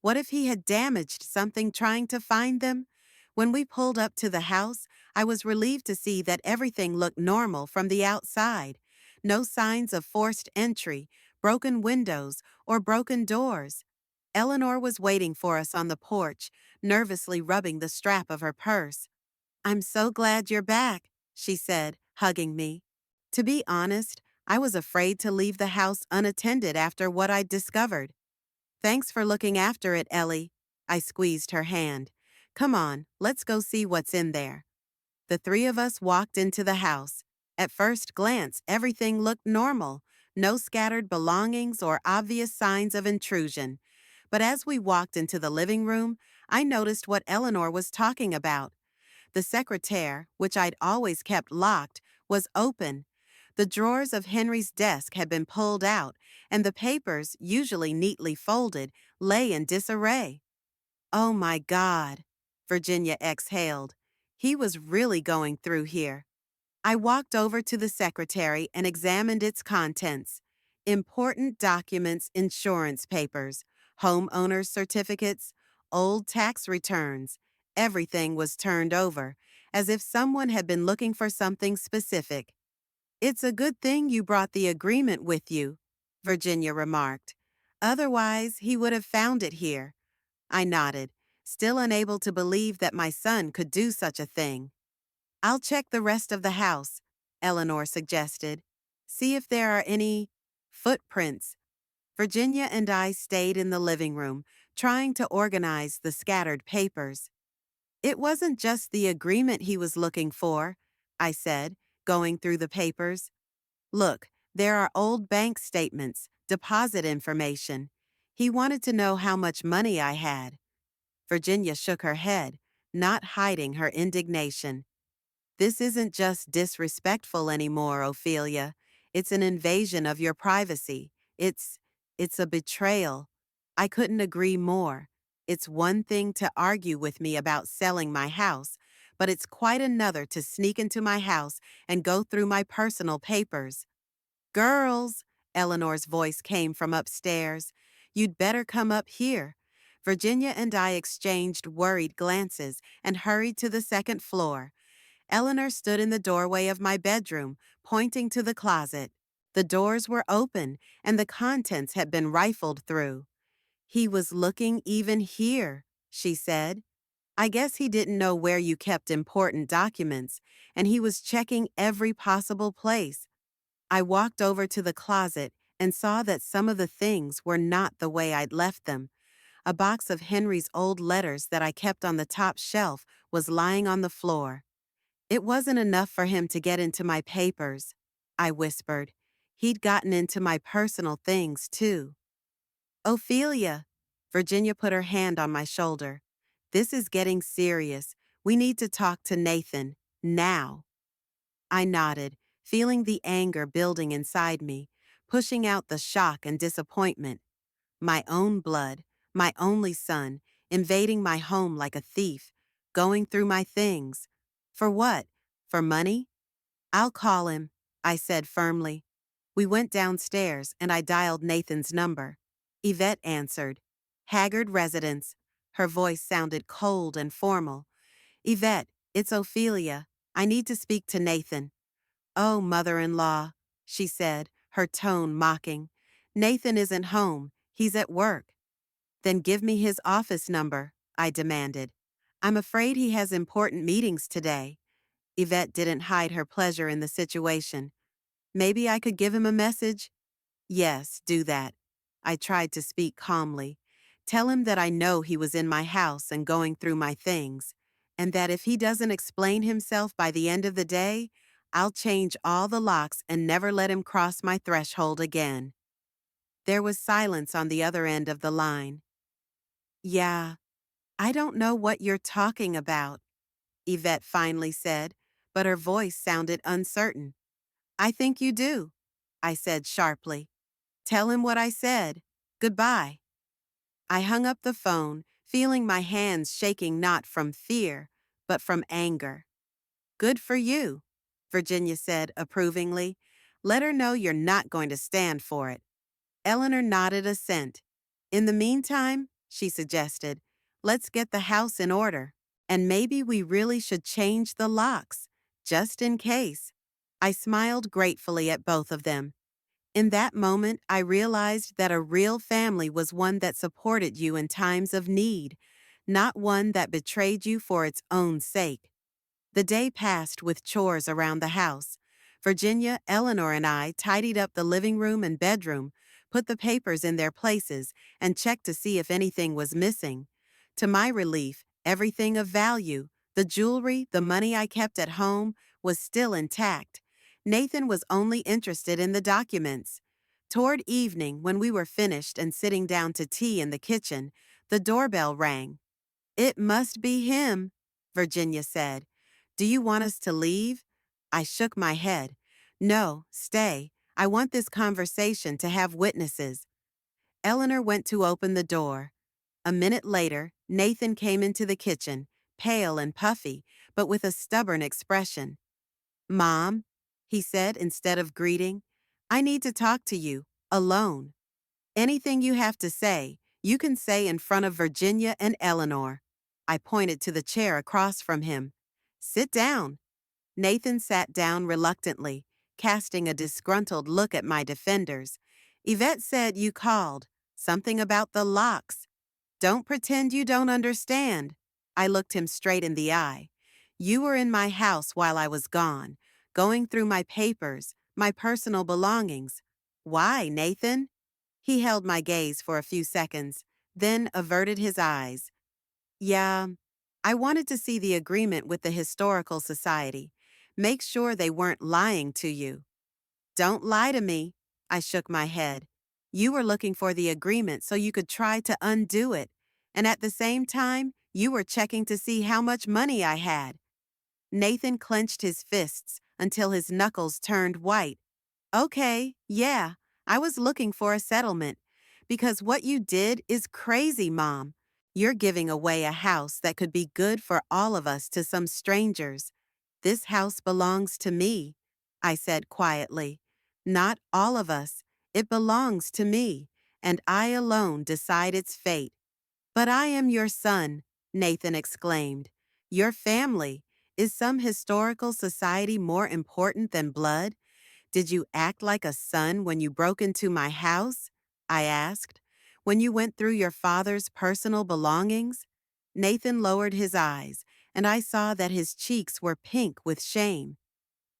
What if he had damaged something trying to find them? When we pulled up to the house, I was relieved to see that everything looked normal from the outside. No signs of forced entry, broken windows, or broken doors. Eleanor was waiting for us on the porch, nervously rubbing the strap of her purse. "I'm so glad you're back," she said, hugging me. To be honest, I was afraid to leave the house unattended after what I'd discovered. "Thanks for looking after it, Ellie." I squeezed her hand. "Come on, let's go see what's in there." The three of us walked into the house. At first glance, everything looked normal. No scattered belongings or obvious signs of intrusion. But as we walked into the living room, I noticed what Eleanor was talking about. The secretaire, which I'd always kept locked, was open. The drawers of Henry's desk had been pulled out, and the papers, usually neatly folded, lay in disarray. "Oh my God," Virginia exhaled. He was really going through here. I walked over to the secretary and examined its contents. Important documents, insurance papers, homeowners' certificates, old tax returns. Everything was turned over, as if someone had been looking for something specific. "It's a good thing you brought the agreement with you," Virginia remarked. "Otherwise, he would have found it here." I nodded, still unable to believe that my son could do such a thing. "I'll check the rest of the house," Eleanor suggested. "See if there are any footprints." Virginia and I stayed in the living room, trying to organize the scattered papers. "It wasn't just the agreement he was looking for," I said, going through the papers. "Look, there are old bank statements, deposit information. He wanted to know how much money I had." Virginia shook her head, not hiding her indignation. "This isn't just disrespectful anymore, Ophelia. It's an invasion of your privacy. It's a betrayal." I couldn't agree more. It's one thing to argue with me about selling my house, but it's quite another to sneak into my house and go through my personal papers. "Girls," Eleanor's voice came from upstairs. "You'd better come up here." Virginia and I exchanged worried glances and hurried to the second floor. Eleanor stood in the doorway of my bedroom, pointing to the closet. The doors were open, and the contents had been rifled through. "He was looking even here," she said. "I guess he didn't know where you kept important documents, and he was checking every possible place." I walked over to the closet and saw that some of the things were not the way I'd left them. A box of Henry's old letters that I kept on the top shelf was lying on the floor. "It wasn't enough for him to get into my papers," I whispered. "He'd gotten into my personal things, too." "Ophelia," Virginia put her hand on my shoulder. "This is getting serious. We need to talk to Nathan, now." I nodded, feeling the anger building inside me, pushing out the shock and disappointment. My own blood, my only son, invading my home like a thief, going through my things. For what? For money? "I'll call him," I said firmly. We went downstairs and I dialed Nathan's number. Yvette answered. Haggard residence. Her voice sounded cold and formal. "Yvette, it's Ophelia. I need to speak to Nathan." "Oh, mother-in-law," she said, her tone mocking. "Nathan isn't home. He's at work." "Then give me his office number," I demanded. "I'm afraid he has important meetings today." Yvette didn't hide her pleasure in the situation. "Maybe I could give him a message?" "Yes, do that." I tried to speak calmly. "Tell him that I know he was in my house and going through my things, and that if he doesn't explain himself by the end of the day, I'll change all the locks and never let him cross my threshold again." There was silence on the other end of the line. "Yeah, I don't know what you're talking about," Yvette finally said, but her voice sounded uncertain. "I think you do," I said sharply. "Tell him what I said. Goodbye." I hung up the phone, feeling my hands shaking not from fear, but from anger. Good for you, Virginia said approvingly. Let her know you're not going to stand for it. Eleanor nodded assent. In the meantime, she suggested, let's get the house in order. And maybe we really should change the locks, just in case. I smiled gratefully at both of them. In that moment, I realized that a real family was one that supported you in times of need, not one that betrayed you for its own sake. The day passed with chores around the house. Virginia, Eleanor, and I tidied up the living room and bedroom, put the papers in their places, and checked to see if anything was missing. To my relief, everything of value, the jewelry, the money I kept at home, was still intact. Nathan was only interested in the documents. Toward evening, when we were finished and sitting down to tea in the kitchen, the doorbell rang. It must be him, Virginia said. Do you want us to leave? I shook my head. No, stay. I want this conversation to have witnesses. Eleanor went to open the door. A minute later, Nathan came into the kitchen, pale and puffy, but with a stubborn expression. Mom, he said instead of greeting, I need to talk to you, alone. Anything you have to say, you can say in front of Virginia and Eleanor. I pointed to the chair across from him. Sit down. Nathan sat down reluctantly, casting a disgruntled look at my defenders. Yvette said you called. Something about the locks. Don't pretend you don't understand. I looked him straight in the eye. You were in my house while I was gone, going through my papers, my personal belongings. Why, Nathan? He held my gaze for a few seconds, then averted his eyes. Yeah, I wanted to see the agreement with the Historical Society. Make sure they weren't lying to you. Don't lie to me, I shook my head. You were looking for the agreement so you could try to undo it, and at the same time, you were checking to see how much money I had. Nathan clenched his fists until his knuckles turned white. Okay, yeah, I was looking for a settlement. Because what you did is crazy, Mom. You're giving away a house that could be good for all of us to some strangers. This house belongs to me, I said quietly. Not all of us. It belongs to me, and I alone decide its fate. But I am your son, Nathan exclaimed. Your family. Is some historical society more important than blood? Did you act like a son when you broke into my house? I asked. When you went through your father's personal belongings? Nathan lowered his eyes, and I saw that his cheeks were pink with shame.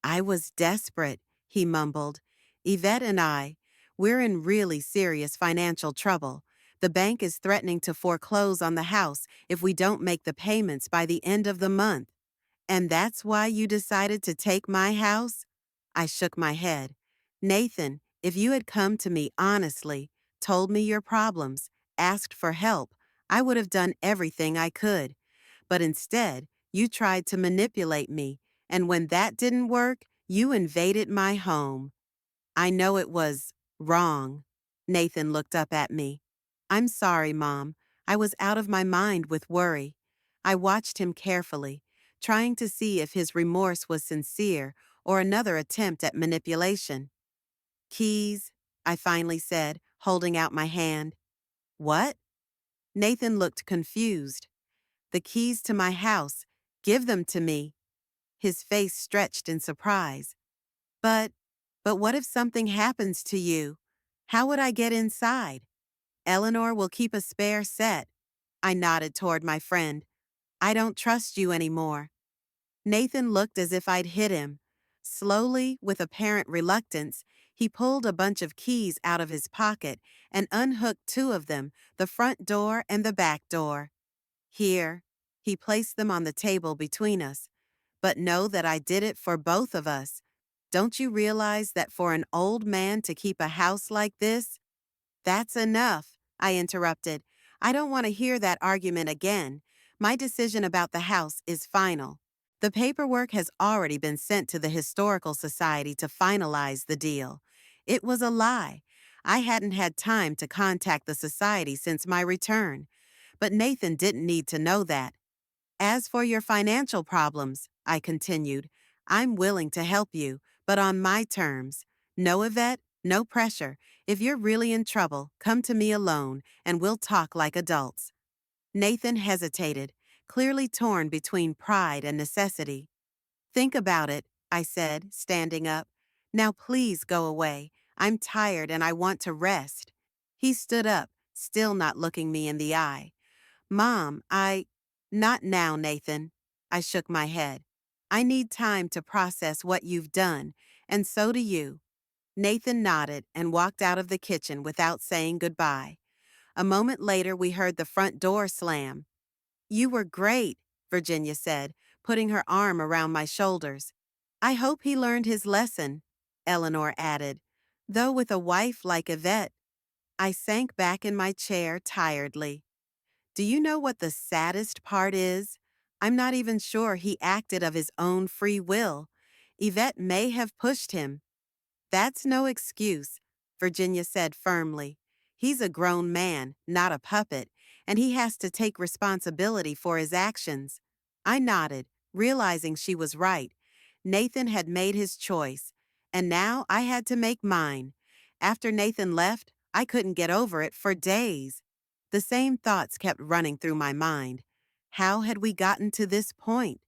I was desperate, he mumbled. Yvette and we're in really serious financial trouble. The bank is threatening to foreclose on the house if we don't make the payments by the end of the month. And that's why you decided to take my house? I shook my head. Nathan, if you had come to me honestly, told me your problems, asked for help, I would have done everything I could. But instead, you tried to manipulate me, and when that didn't work, you invaded my home. I know it was wrong. Nathan looked up at me. I'm sorry, Mom. I was out of my mind with worry. I watched him carefully, trying to see if his remorse was sincere or another attempt at manipulation. Keys, I finally said, holding out my hand. What? Nathan looked confused. The keys to my house. Give them to me. His face stretched in surprise. But, but what if something happens to you? How would I get inside? Eleanor will keep a spare set. I nodded toward my friend. I don't trust you anymore. Nathan looked as if I'd hit him. Slowly, with apparent reluctance, he pulled a bunch of keys out of his pocket and unhooked two of them, the front door and the back door. Here, he placed them on the table between us. But know that I did it for both of us. Don't you realize that for an old man to keep a house like this? That's enough, I interrupted. I don't want to hear that argument again. My decision about the house is final. The paperwork has already been sent to the Historical Society to finalize the deal. It was a lie. I hadn't had time to contact the society since my return. But Nathan didn't need to know that. As for your financial problems, I continued, I'm willing to help you, but on my terms. No, Yvette, no pressure. If you're really in trouble, come to me alone, and we'll talk like adults. Nathan hesitated, clearly torn between pride and necessity. Think about it, I said, standing up. Now please go away. I'm tired and I want to rest. He stood up, still not looking me in the eye. Mom, Not now, Nathan. I shook my head. I need time to process what you've done, and so do you. Nathan nodded and walked out of the kitchen without saying goodbye. A moment later, we heard the front door slam. You were great, Virginia said, putting her arm around my shoulders. I hope he learned his lesson, Eleanor added. Though with a wife like Yvette, I sank back in my chair tiredly. Do you know what the saddest part is? I'm not even sure he acted of his own free will. Yvette may have pushed him. That's no excuse, Virginia said firmly. He's a grown man, not a puppet, and he has to take responsibility for his actions. I nodded, realizing she was right. Nathan had made his choice, and now I had to make mine. After Nathan left, I couldn't get over it for days. The same thoughts kept running through my mind. How had we gotten to this point?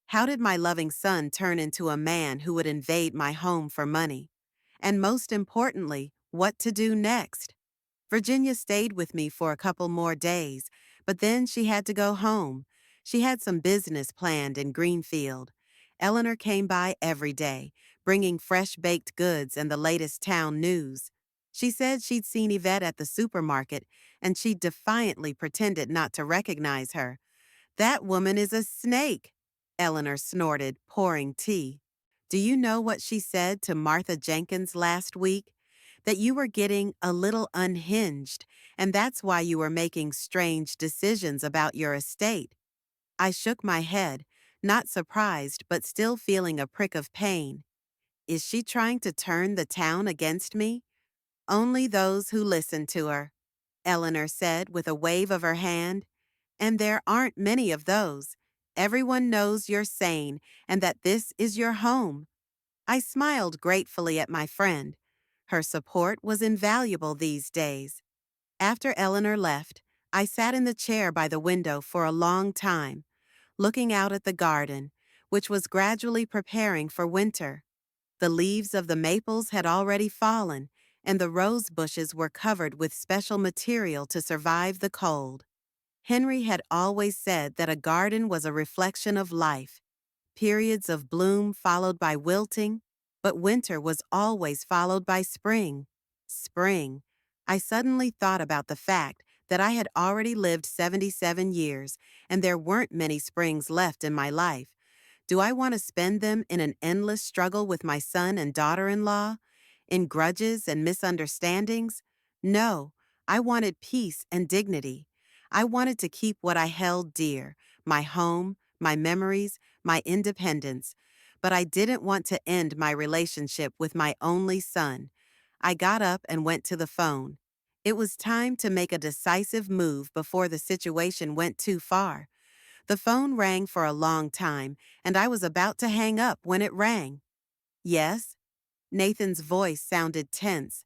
How did my loving son turn into a man who would invade my home for money? And most importantly, what to do next. Virginia stayed with me for a couple more days, but then she had to go home. She had some business planned in Greenfield. Eleanor came by every day, bringing fresh baked goods and the latest town news. She said she'd seen Yvette at the supermarket, and she defiantly pretended not to recognize her. That woman is a snake, Eleanor snorted, pouring tea. Do you know what she said to Martha Jenkins last week? That you were getting a little unhinged, and that's why you were making strange decisions about your estate. I shook my head, not surprised but still feeling a prick of pain. Is she trying to turn the town against me? Only those who listen to her, Eleanor said with a wave of her hand. And there aren't many of those. Everyone knows you're sane and that this is your home. I smiled gratefully at my friend. Her support was invaluable these days. After Eleanor left, I sat in the chair by the window for a long time, looking out at the garden, which was gradually preparing for winter. The leaves of the maples had already fallen, and the rose bushes were covered with special material to survive the cold. Henry had always said that a garden was a reflection of life, periods of bloom followed by wilting, but winter was always followed by spring. Spring. I suddenly thought about the fact that I had already lived 77 years, and there weren't many springs left in my life. Do I want to spend them in an endless struggle with my son and daughter-in-law? In grudges and misunderstandings? No, I wanted peace and dignity. I wanted to keep what I held dear, my home, my memories, my independence. But I didn't want to end my relationship with my only son. I got up and went to the phone. It was time to make a decisive move before the situation went too far. The phone rang for a long time, and I was about to hang up when it rang. Yes? Nathan's voice sounded tense.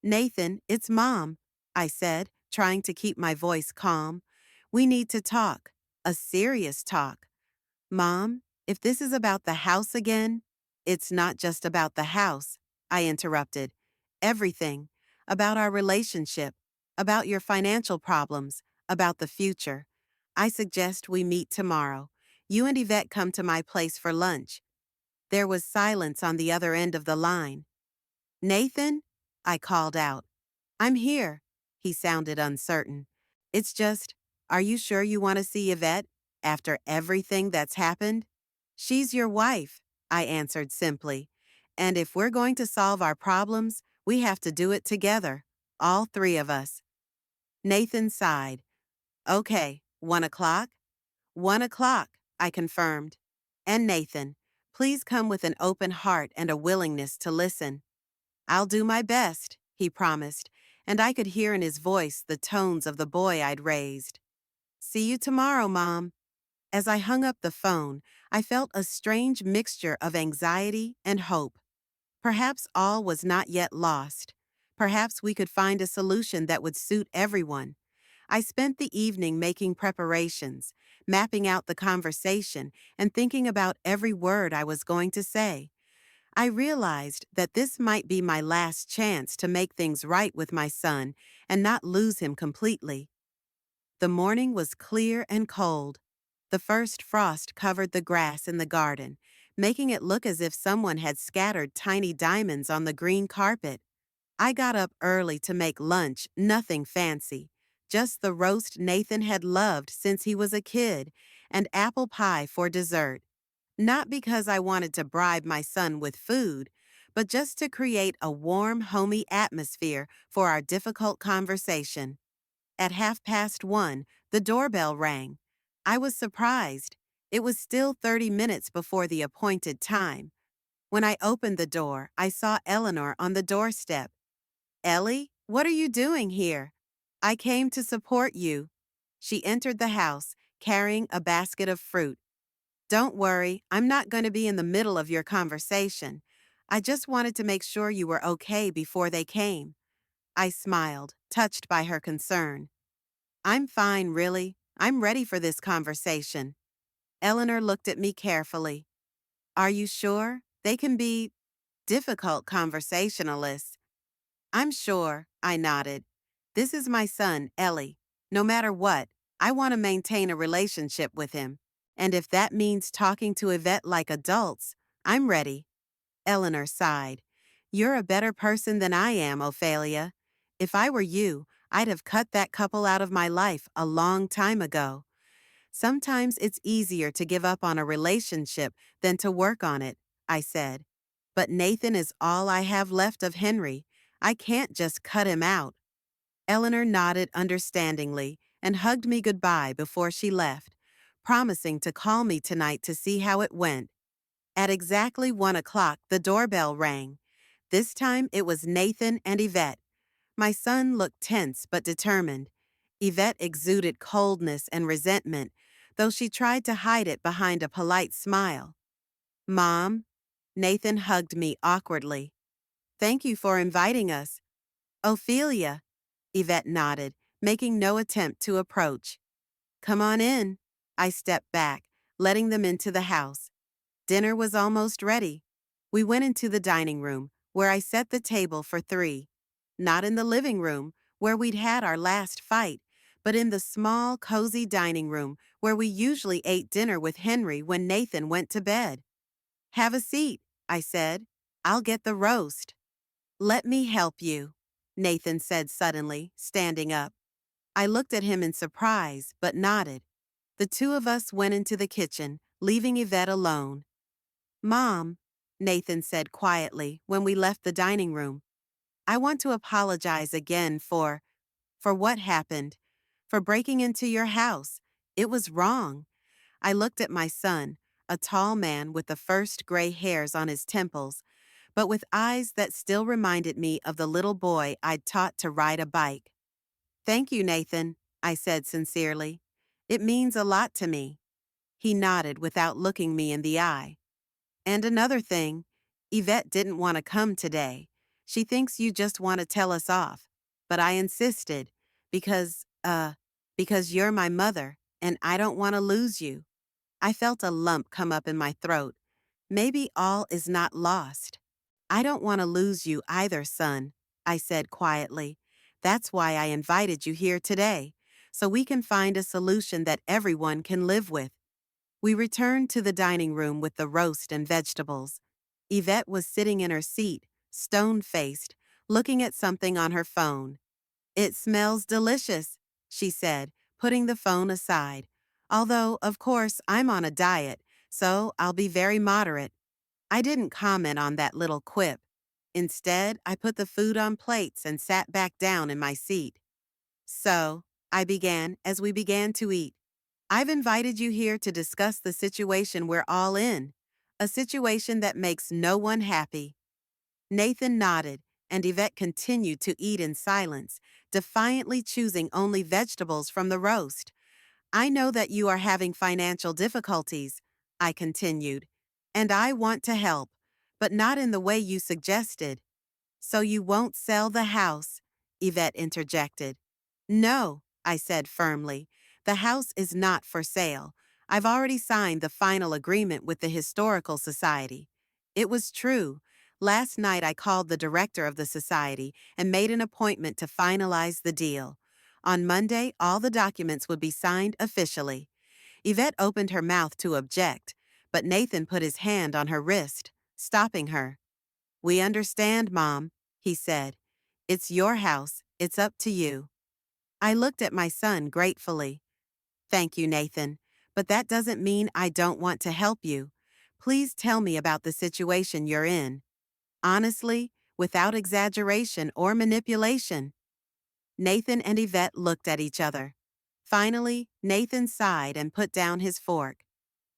Nathan, it's Mom, I said, trying to keep my voice calm. We need to talk. A serious talk. Mom, if this is about the house again, it's not just about the house, I interrupted. Everything. About our relationship, about your financial problems, about the future. I suggest we meet tomorrow. You and Yvette come to my place for lunch. There was silence on the other end of the line. Nathan? I called out. I'm here. He sounded uncertain. It's just, are you sure you want to see Yvette after everything that's happened? She's your wife, I answered simply. And if we're going to solve our problems, we have to do it together, all three of us. Nathan sighed. Okay, 1 o'clock? 1 o'clock, I confirmed. And Nathan, please come with an open heart and a willingness to listen. I'll do my best, he promised, and I could hear in his voice the tones of the boy I'd raised. See you tomorrow, Mom. As I hung up the phone, I felt a strange mixture of anxiety and hope. Perhaps all was not yet lost. Perhaps we could find a solution that would suit everyone. I spent the evening making preparations, mapping out the conversation, and thinking about every word I was going to say. I realized that this might be my last chance to make things right with my son and not lose him completely. The morning was clear and cold. The first frost covered the grass in the garden, making it look as if someone had scattered tiny diamonds on the green carpet. I got up early to make lunch, nothing fancy, just the roast Nathan had loved since he was a kid, and apple pie for dessert. Not because I wanted to bribe my son with food, but just to create a warm, homey atmosphere for our difficult conversation. At 1:30, the doorbell rang. I was surprised. It was still 30 minutes before the appointed time. When I opened the door, I saw Eleanor on the doorstep. "Ellie, what are you doing here?" "I came to support you." She entered the house, carrying a basket of fruit. "Don't worry, I'm not going to be in the middle of your conversation. I just wanted to make sure you were okay before they came." I smiled, touched by her concern. "I'm fine, really. I'm ready for this conversation." Eleanor looked at me carefully. "Are you sure? They can be difficult conversationalists." "I'm sure," I nodded. "This is my son, Ellie. No matter what, I want to maintain a relationship with him. And if that means talking to Yvette like adults, I'm ready." Eleanor sighed. "You're a better person than I am, Ophelia. If I were you, I'd have cut that couple out of my life a long time ago." "Sometimes it's easier to give up on a relationship than to work on it," I said. "But Nathan is all I have left of Henry. I can't just cut him out." Eleanor nodded understandingly and hugged me goodbye before she left, promising to call me tonight to see how it went. At exactly 1 o'clock, the doorbell rang. This time it was Nathan and Yvette. My son looked tense but determined. Yvette exuded coldness and resentment, though she tried to hide it behind a polite smile. "Mom?" Nathan hugged me awkwardly. "Thank you for inviting us." "Ophelia." Yvette nodded, making no attempt to approach. "Come on in." I stepped back, letting them into the house. Dinner was almost ready. We went into the dining room, where I set the table for three. Not in the living room, where we'd had our last fight, but in the small, cozy dining room where we usually ate dinner with Henry when Nathan went to bed. "Have a seat," I said. "I'll get the roast." "Let me help you," Nathan said suddenly, standing up. I looked at him in surprise, but nodded. The two of us went into the kitchen, leaving Yvette alone. "Mom," Nathan said quietly when we left the dining room, "I want to apologize again for what happened, for breaking into your house. It was wrong." I looked at my son, a tall man with the first gray hairs on his temples, but with eyes that still reminded me of the little boy I'd taught to ride a bike. "Thank you, Nathan," I said sincerely. "It means a lot to me." He nodded without looking me in the eye. "And another thing, Yvette didn't want to come today. She thinks you just want to tell us off. But I insisted, because you're my mother, and I don't want to lose you." I felt a lump come up in my throat. Maybe all is not lost. "I don't want to lose you either, son," I said quietly. "That's why I invited you here today, so we can find a solution that everyone can live with." We returned to the dining room with the roast and vegetables. Yvette was sitting in her seat, stone-faced, looking at something on her phone. "It smells delicious," she said, putting the phone aside. "Although, of course, I'm on a diet, so I'll be very moderate." I didn't comment on that little quip. Instead, I put the food on plates and sat back down in my seat. "So," I began as we began to eat, "I've invited you here to discuss the situation we're all in, a situation that makes no one happy." Nathan nodded, and Yvette continued to eat in silence, defiantly choosing only vegetables from the roast. I know that you are having financial difficulties, I continued, and I want to help, but not in the way you suggested. So you won't sell the house, Yvette interjected. No, I said firmly. The house is not for sale. I've already signed the final agreement with the Historical Society. It was true. Last night I called the director of the society and made an appointment to finalize the deal. On Monday, all the documents would be signed officially. Yvette opened her mouth to object, but Nathan put his hand on her wrist, stopping her. We understand, Mom, he said. It's your house. It's up to you. I looked at my son gratefully. Thank you, Nathan, but that doesn't mean I don't want to help you. Please tell me about the situation you're in. Honestly, without exaggeration or manipulation. Nathan and Yvette looked at each other. Finally, Nathan sighed and put down his fork.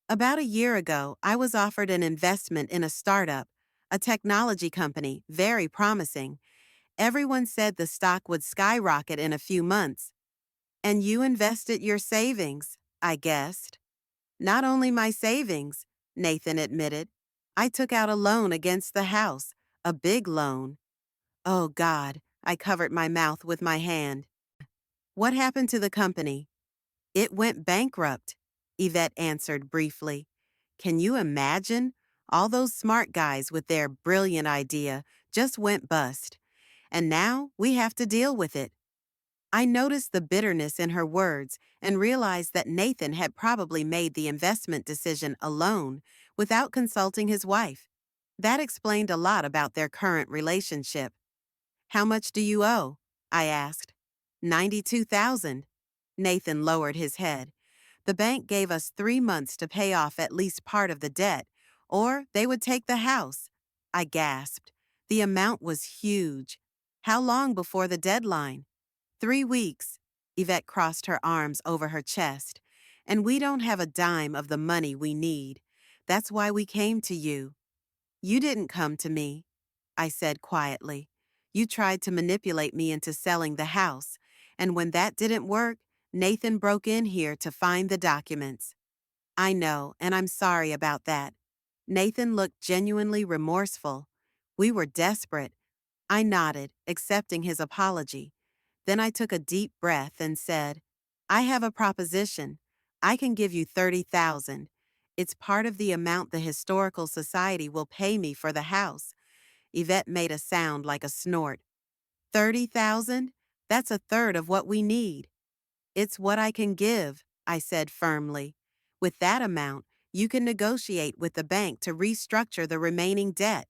About a year ago, I was offered an investment in a startup, a technology company, very promising. Everyone said the stock would skyrocket in a few months. And you invested your savings, I guessed. Not only my savings, Nathan admitted. I took out a loan against the house, a big loan. Oh, God, I covered my mouth with my hand. What happened to the company? It went bankrupt, Yvette answered briefly. Can you imagine? All those smart guys with their brilliant idea just went bust. And now we have to deal with it. I noticed the bitterness in her words and realized that Nathan had probably made the investment decision alone without consulting his wife. That explained a lot about their current relationship. How much do you owe? I asked. 92,000. Nathan lowered his head. The bank gave us 3 months to pay off at least part of the debt, or they would take the house. I gasped. The amount was huge. How long before the deadline? 3 weeks. Yvette crossed her arms over her chest. And we don't have a dime of the money we need. That's why we came to you. You didn't come to me, I said quietly. You tried to manipulate me into selling the house, and when that didn't work, Nathan broke in here to find the documents. I know, and I'm sorry about that. Nathan looked genuinely remorseful. We were desperate. I nodded, accepting his apology. Then I took a deep breath and said, I have a proposition. I can give you 30,000. It's part of the amount the Historical Society will pay me for the house. Yvette made a sound like a snort. 30,000? That's a third of what we need. It's what I can give, I said firmly. With that amount, you can negotiate with the bank to restructure the remaining debt.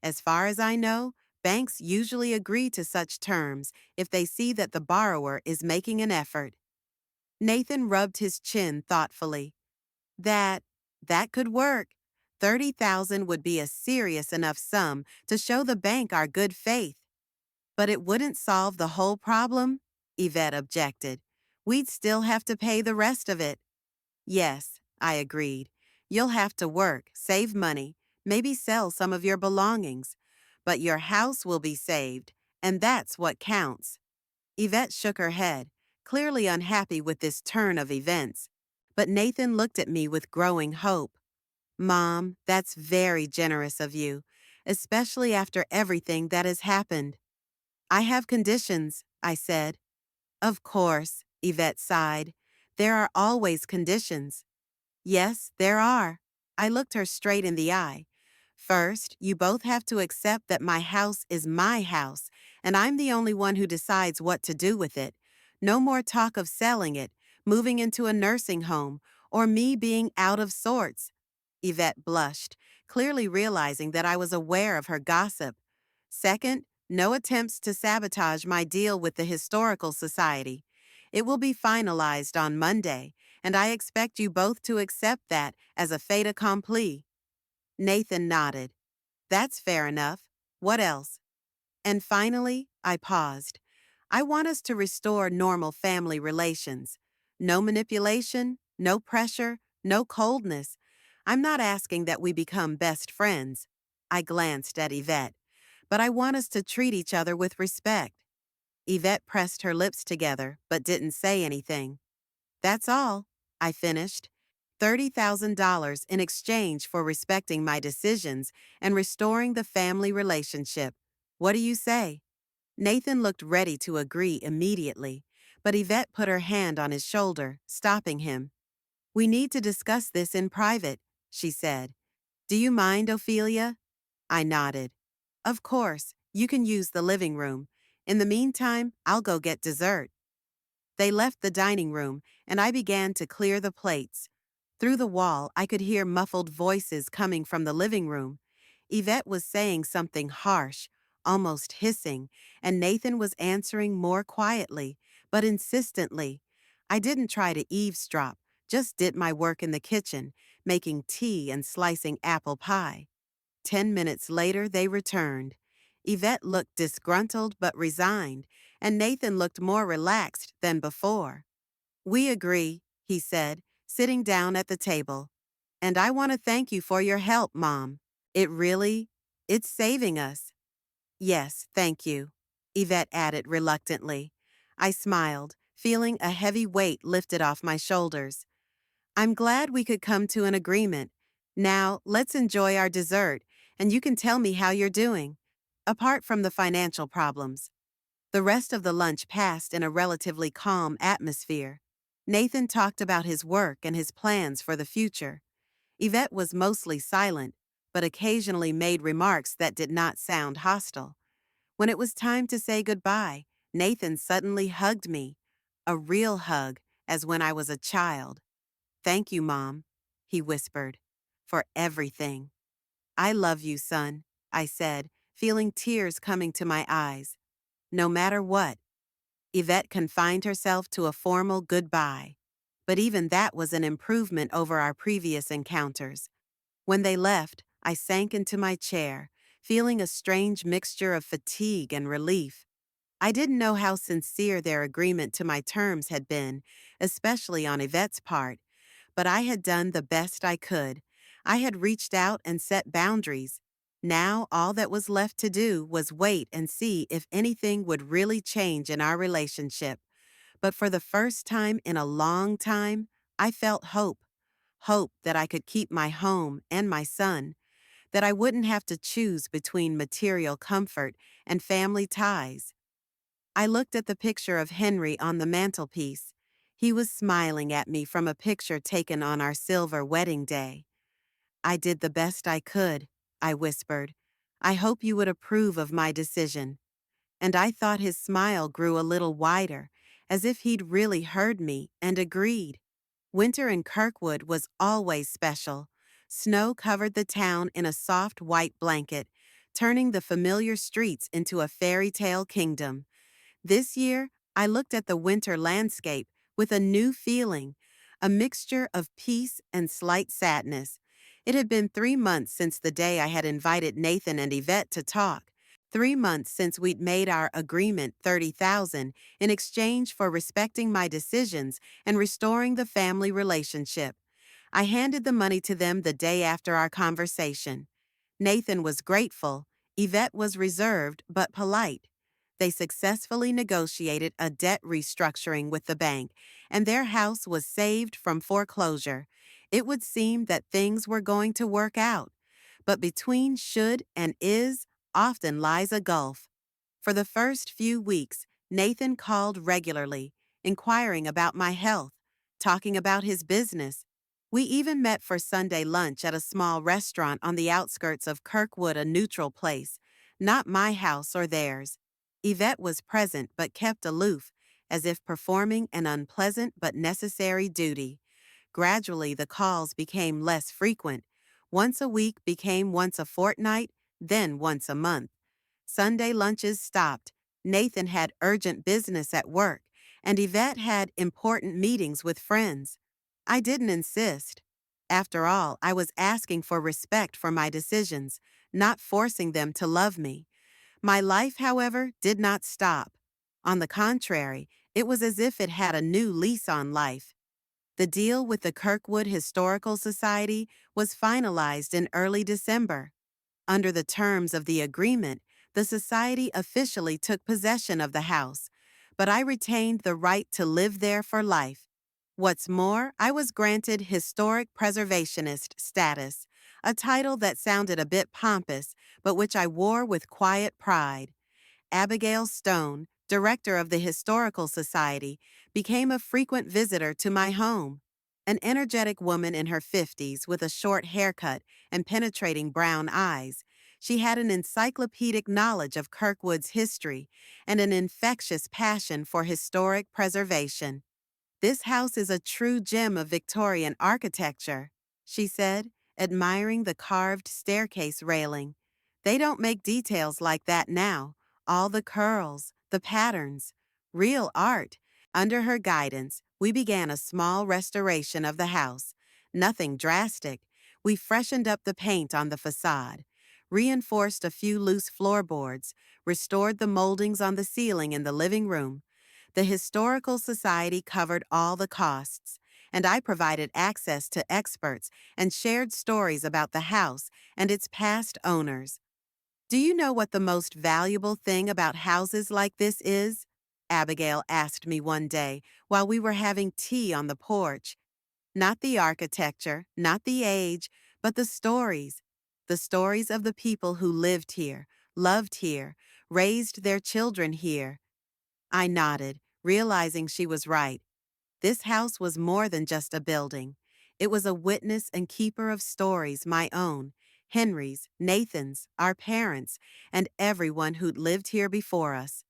As far as I know, banks usually agree to such terms if they see that the borrower is making an effort. Nathan rubbed his chin thoughtfully. That could work. 30,000 would be a serious enough sum to show the bank our good faith. But it wouldn't solve the whole problem, Yvette objected. We'd still have to pay the rest of it. Yes, I agreed. You'll have to work, save money, maybe sell some of your belongings. But your house will be saved, and that's what counts. Yvette shook her head, clearly unhappy with this turn of events. But Nathan looked at me with growing hope. Mom, that's very generous of you, especially after everything that has happened. I have conditions, I said. Of course, Yvette sighed. There are always conditions. Yes, there are. I looked her straight in the eye. First, you both have to accept that my house is my house, and I'm the only one who decides what to do with it. No more talk of selling it, moving into a nursing home, or me being out of sorts. Yvette blushed, clearly realizing that I was aware of her gossip. Second, no attempts to sabotage my deal with the Historical Society. It will be finalized on Monday, and I expect you both to accept that as a fait accompli. Nathan nodded. That's fair enough. What else? And finally, I paused. I want us to restore normal family relations. No manipulation, no pressure, no coldness. I'm not asking that we become best friends. I glanced at Yvette. But I want us to treat each other with respect. Yvette pressed her lips together, but didn't say anything. That's all, I finished. $30,000 in exchange for respecting my decisions and restoring the family relationship. What do you say? Nathan looked ready to agree immediately, but Yvette put her hand on his shoulder, stopping him. We need to discuss this in private, she said. Do you mind, Ophelia? I nodded. Of course, you can use the living room. In the meantime, I'll go get dessert. They left the dining room, and I began to clear the plates. Through the wall, I could hear muffled voices coming from the living room. Yvette was saying something harsh, almost hissing, and Nathan was answering more quietly, but insistently. I didn't try to eavesdrop, just did my work in the kitchen, making tea and slicing apple pie. 10 minutes later, they returned. Yvette looked disgruntled but resigned, and Nathan looked more relaxed than before. We agree, he said, sitting down at the table. And I want to thank you for your help, Mom. It really, it's saving us. Yes, thank you, Yvette added reluctantly. I smiled, feeling a heavy weight lifted off my shoulders. I'm glad we could come to an agreement. Now, let's enjoy our dessert, and you can tell me how you're doing. Apart from the financial problems. The rest of the lunch passed in a relatively calm atmosphere. Nathan talked about his work and his plans for the future. Yvette was mostly silent, but occasionally made remarks that did not sound hostile. When it was time to say goodbye, Nathan suddenly hugged me. A real hug, as when I was a child. Thank you, Mom, he whispered, for everything. I love you, son, I said, feeling tears coming to my eyes. No matter what. Yvette confined herself to a formal goodbye. But even that was an improvement over our previous encounters. When they left, I sank into my chair, feeling a strange mixture of fatigue and relief. I didn't know how sincere their agreement to my terms had been, especially on Yvette's part, but I had done the best I could. I had reached out and set boundaries. Now all that was left to do was wait and see if anything would really change in our relationship. But for the first time in a long time, I felt hope. Hope that I could keep my home and my son, that I wouldn't have to choose between material comfort and family ties. I looked at the picture of Henry on the mantelpiece. He was smiling at me from a picture taken on our silver wedding day. I did the best I could, I whispered. I hope you would approve of my decision. And I thought his smile grew a little wider, as if he'd really heard me and agreed. Winter in Kirkwood was always special. Snow covered the town in a soft white blanket, turning the familiar streets into a fairy tale kingdom. This year, I looked at the winter landscape with a new feeling, a mixture of peace and slight sadness. It had been 3 months since the day I had invited Nathan and Yvette to talk. 3 months since we'd made our agreement 30,000 in exchange for respecting my decisions and restoring the family relationship. I handed the money to them the day after our conversation. Nathan was grateful. Yvette was reserved but polite. They successfully negotiated a debt restructuring with the bank, and their house was saved from foreclosure. It would seem that things were going to work out. But between should and is often lies a gulf. For the first few weeks, Nathan called regularly, inquiring about my health, talking about his business. We even met for Sunday lunch at a small restaurant on the outskirts of Kirkwood, a neutral place, not my house or theirs. Yvette was present but kept aloof, as if performing an unpleasant but necessary duty. Gradually, the calls became less frequent. Once a week became once a fortnight, then once a month. Sunday lunches stopped. Nathan had urgent business at work, and Yvette had important meetings with friends. I didn't insist. After all, I was asking for respect for my decisions, not forcing them to love me. My life, however, did not stop. On the contrary, it was as if it had a new lease on life. The deal with the Kirkwood Historical Society was finalized in early December. Under the terms of the agreement, the society officially took possession of the house, but I retained the right to live there for life. What's more, I was granted Historic Preservationist status, a title that sounded a bit pompous, but which I wore with quiet pride. Abigail Stone, director of the Historical Society, became a frequent visitor to my home. An energetic woman in her 50s with a short haircut and penetrating brown eyes, she had an encyclopedic knowledge of Kirkwood's history and an infectious passion for historic preservation. "This house is a true gem of Victorian architecture," she said, admiring the carved staircase railing. "They don't make details like that now. All the curls, the patterns. Real art." Under her guidance, we began a small restoration of the house. Nothing drastic. We freshened up the paint on the facade, reinforced a few loose floorboards, restored the moldings on the ceiling in the living room. The Historical Society covered all the costs, and I provided access to experts and shared stories about the house and its past owners. "Do you know what the most valuable thing about houses like this is?" Abigail asked me one day while we were having tea on the porch. "Not the architecture, not the age, but the stories. The stories of the people who lived here, loved here, raised their children here." I nodded, realizing she was right. This house was more than just a building. It was a witness and keeper of stories, my own, Henry's, Nathan's, our parents, and everyone who'd lived here before us.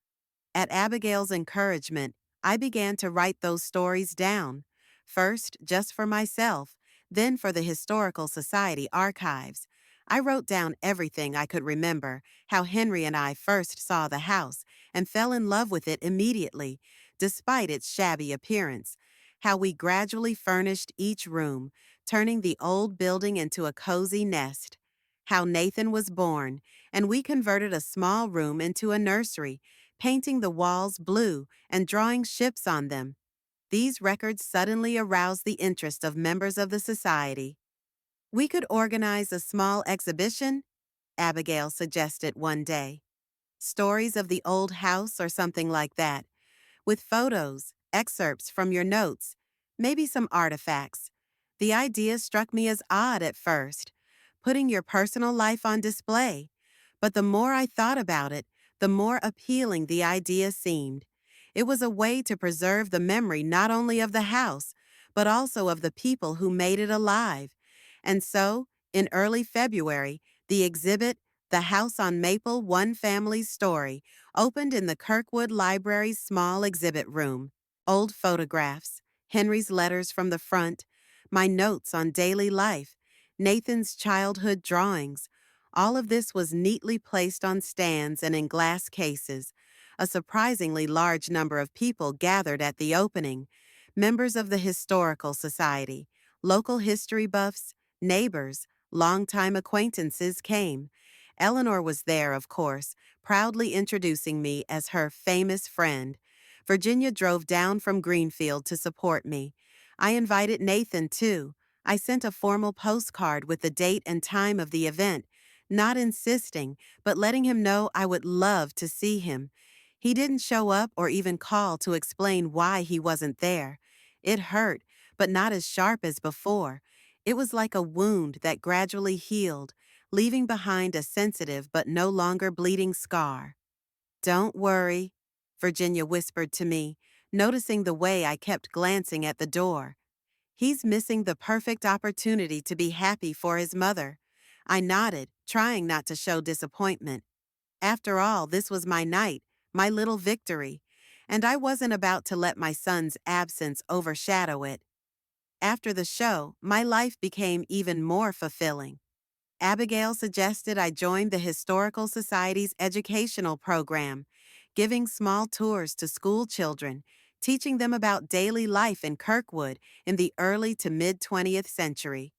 At Abigail's encouragement, I began to write those stories down, first just for myself, then for the Historical Society archives. I wrote down everything I could remember, how Henry and I first saw the house and fell in love with it immediately, despite its shabby appearance, how we gradually furnished each room, turning the old building into a cozy nest, how Nathan was born, and we converted a small room into a nursery, painting the walls blue and drawing ships on them. These records suddenly aroused the interest of members of the society. "We could organize a small exhibition," Abigail suggested one day. "Stories of the old house or something like that, with photos, excerpts from your notes, maybe some artifacts." The idea struck me as odd at first, putting your personal life on display. But the more I thought about it, the more appealing the idea seemed. It was a way to preserve the memory not only of the house, but also of the people who made it alive. And so, in early February, the exhibit, "The House on Maple, One Family's Story," opened in the Kirkwood Library's small exhibit room. Old photographs, Henry's letters from the front, my notes on daily life, Nathan's childhood drawings, all of this was neatly placed on stands and in glass cases. A surprisingly large number of people gathered at the opening: members of the Historical Society, local history buffs, neighbors, longtime acquaintances came. Eleanor was there, of course, proudly introducing me as her famous friend. Virginia drove down from Greenfield to support me. I invited Nathan, too. I sent a formal postcard with the date and time of the event, not insisting, but letting him know I would love to see him. He didn't show up or even call to explain why he wasn't there. It hurt, but not as sharp as before. It was like a wound that gradually healed, leaving behind a sensitive but no longer bleeding scar. "Don't worry," Virginia whispered to me, noticing the way I kept glancing at the door. "He's missing the perfect opportunity to be happy for his mother." I nodded, trying not to show disappointment. After all, this was my night, my little victory, and I wasn't about to let my son's absence overshadow it. After the show, my life became even more fulfilling. Abigail suggested I join the Historical Society's educational program, giving small tours to school children, teaching them about daily life in Kirkwood in the early to mid-20th century.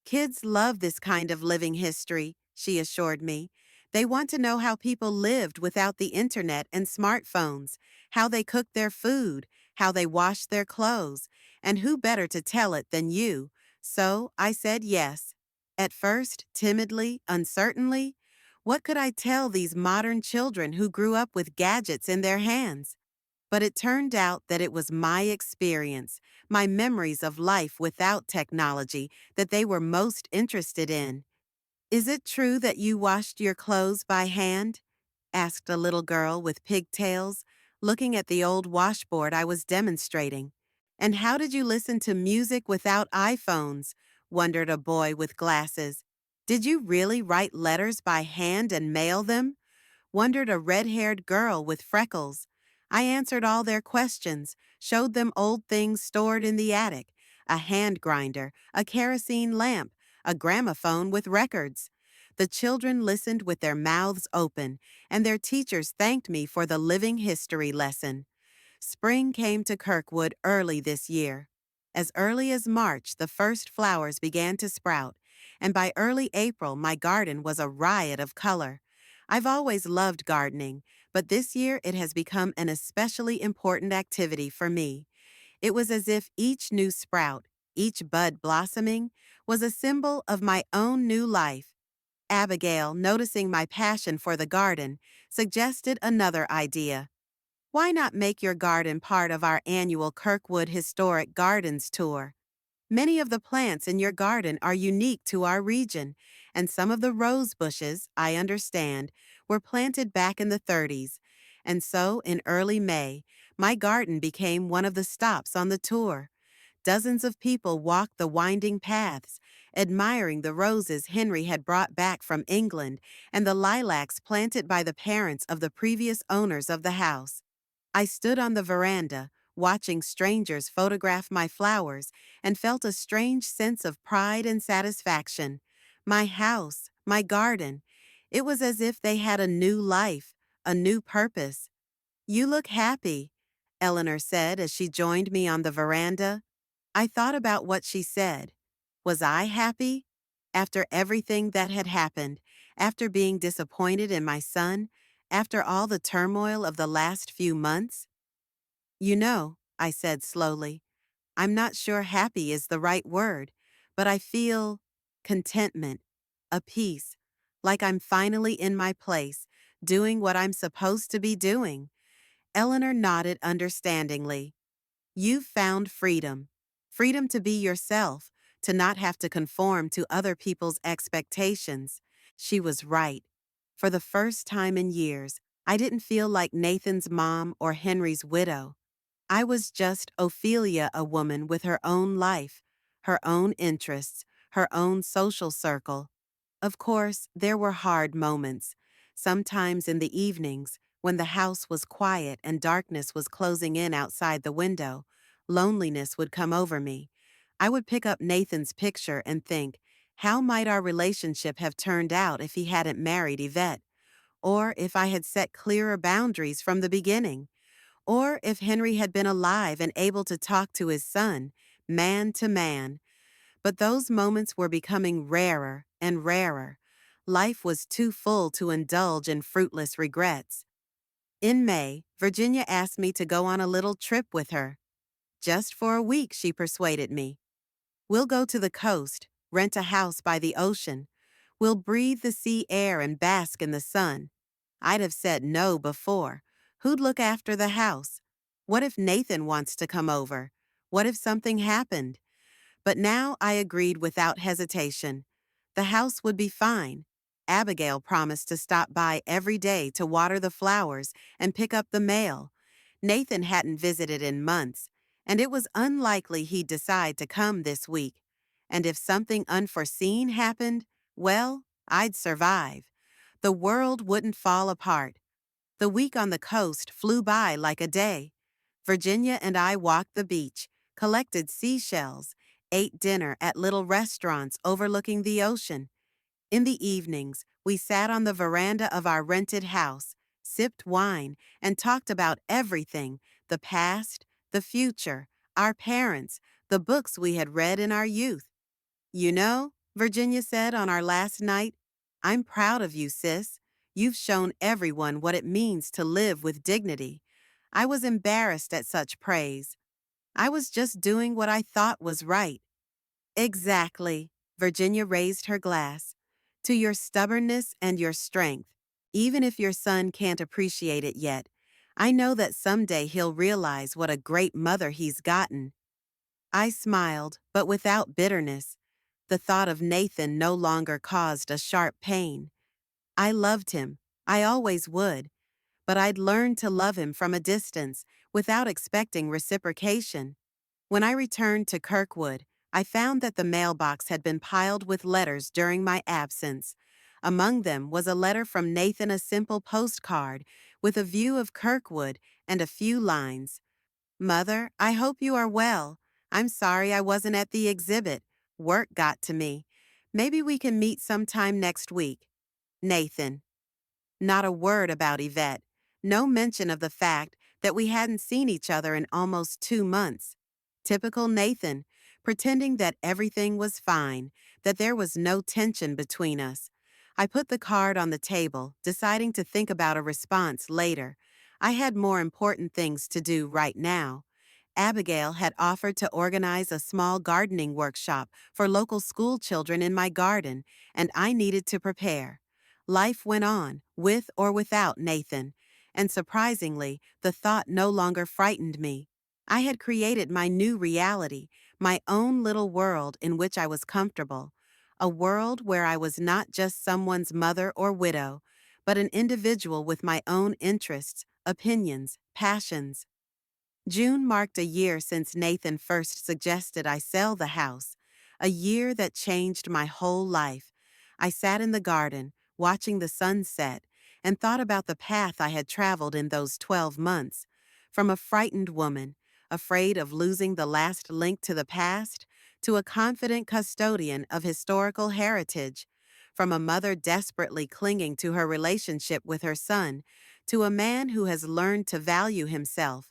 "Kids love this kind of living history," she assured me. "They want to know how people lived without the internet and smartphones, how they cooked their food, how they washed their clothes, and who better to tell it than you?" So I said yes. At first, timidly, uncertainly. What could I tell these modern children who grew up with gadgets in their hands? But it turned out that it was my experience, my memories of life without technology, that they were most interested in. Is it true that you washed your clothes by hand? Asked a little girl with pigtails, looking at the old washboard I was demonstrating. And how did you listen to music without iPhones? Wondered a boy with glasses. Did you really write letters by hand and mail them? Wondered a red-haired girl with freckles. I answered all their questions, showed them old things stored in the attic, a hand grinder, a kerosene lamp, a gramophone with records. The children listened with their mouths open, and their teachers thanked me for the living history lesson. Spring came to Kirkwood early this year. As early as March, the first flowers began to sprout, and by early April, my garden was a riot of color. I've always loved gardening, but this year it has become an especially important activity for me. It was as if each new sprout, each bud blossoming, was a symbol of my own new life. Abigail, noticing my passion for the garden, suggested another idea. Why not make your garden part of our annual Kirkwood Historic Gardens tour? Many of the plants in your garden are unique to our region, and some of the rose bushes, I understand, were planted back in the 30s. And so, in early May, my garden became one of the stops on the tour. Dozens of people walked the winding paths, admiring the roses Henry had brought back from England and the lilacs planted by the parents of the previous owners of the house. I stood on the veranda, watching strangers photograph my flowers, and felt a strange sense of pride and satisfaction. My house, my garden, it was as if they had a new life, a new purpose. You look happy, Eleanor said as she joined me on the veranda. I thought about what she said. Was I happy? After everything that had happened, after being disappointed in my son, after all the turmoil of the last few months? You know, I said slowly, I'm not sure happy is the right word, but I feel contentment, a peace, like I'm finally in my place, doing what I'm supposed to be doing. Eleanor nodded understandingly. You've found freedom. Freedom to be yourself, to not have to conform to other people's expectations. She was right. For the first time in years, I didn't feel like Nathan's mom or Henry's widow. I was just Ophelia, a woman with her own life, her own interests, her own social circle. Of course, there were hard moments. Sometimes in the evenings, when the house was quiet and darkness was closing in outside the window, loneliness would come over me. I would pick up Nathan's picture and think, how might our relationship have turned out if he hadn't married Yvette? Or if I had set clearer boundaries from the beginning? Or if Henry had been alive and able to talk to his son, man to man? But those moments were becoming rarer and rarer. Life was too full to indulge in fruitless regrets. In May, Virginia asked me to go on a little trip with her. Just for a week, she persuaded me. We'll go to the coast, rent a house by the ocean. We'll breathe the sea air and bask in the sun. I'd have said no before. Who'd look after the house? What if Nathan wants to come over? What if something happened? But now I agreed without hesitation. The house would be fine. Abigail promised to stop by every day to water the flowers and pick up the mail. Nathan hadn't visited in months, and it was unlikely he'd decide to come this week. And if something unforeseen happened, well, I'd survive. The world wouldn't fall apart. The week on the coast flew by like a day. Virginia and I walked the beach, collected seashells, ate dinner at little restaurants overlooking the ocean. In the evenings, we sat on the veranda of our rented house, sipped wine, and talked about everything: the past, the future, our parents, the books we had read in our youth. You know, Virginia said on our last night, I'm proud of you, sis. You've shown everyone what it means to live with dignity. I was embarrassed at such praise. I was just doing what I thought was right. Exactly. Virginia raised her glass. To your stubbornness and your strength. Even if your son can't appreciate it yet, I know that someday he'll realize what a great mother he's gotten. I smiled, but without bitterness. The thought of Nathan no longer caused a sharp pain. I loved him. I always would. But I'd learned to love him from a distance, without expecting reciprocation. When I returned to Kirkwood, I found that the mailbox had been piled with letters during my absence. Among them was a letter from Nathan, a simple postcard, with a view of Kirkwood and a few lines. Mother, I hope you are well. I'm sorry I wasn't at the exhibit. Work got to me. Maybe we can meet sometime next week. Nathan. Not a word about Yvette. No mention of the fact that we hadn't seen each other in almost 2 months. Typical Nathan, pretending that everything was fine, that there was no tension between us. I put the card on the table, deciding to think about a response later. I had more important things to do right now. Abigail had offered to organize a small gardening workshop for local school children in my garden, and I needed to prepare. Life went on, with or without Nathan, and surprisingly, the thought no longer frightened me. I had created my new reality, my own little world in which I was comfortable, a world where I was not just someone's mother or widow, but an individual with my own interests, opinions, passions. June marked a year since Nathan first suggested I sell the house, a year that changed my whole life. I sat in the garden, watching the sun set, and thought about the path I had traveled in those 12 months. From a frightened woman, afraid of losing the last link to the past, to a confident custodian of historical heritage. From a mother desperately clinging to her relationship with her son, to a man who has learned to value himself.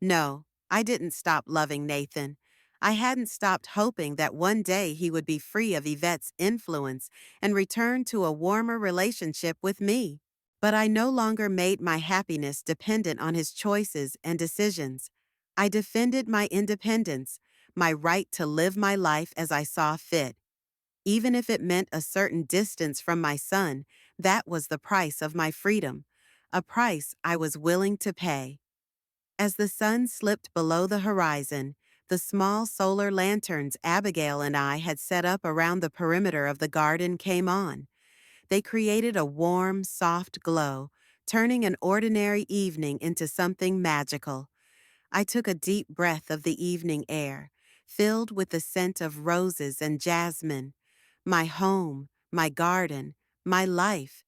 No, I didn't stop loving Nathan. I hadn't stopped hoping that one day he would be free of Yvette's influence and return to a warmer relationship with me. But I no longer made my happiness dependent on his choices and decisions. I defended my independence, my right to live my life as I saw fit. Even if it meant a certain distance from my son, that was the price of my freedom, a price I was willing to pay. As the sun slipped below the horizon, the small solar lanterns Abigail and I had set up around the perimeter of the garden came on. They created a warm, soft glow, turning an ordinary evening into something magical. I took a deep breath of the evening air, filled with the scent of roses and jasmine. My home, my garden, my life.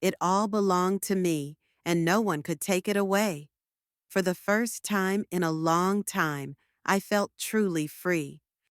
It all belonged to me, and no one could take it away. For the first time in a long time, I felt truly free.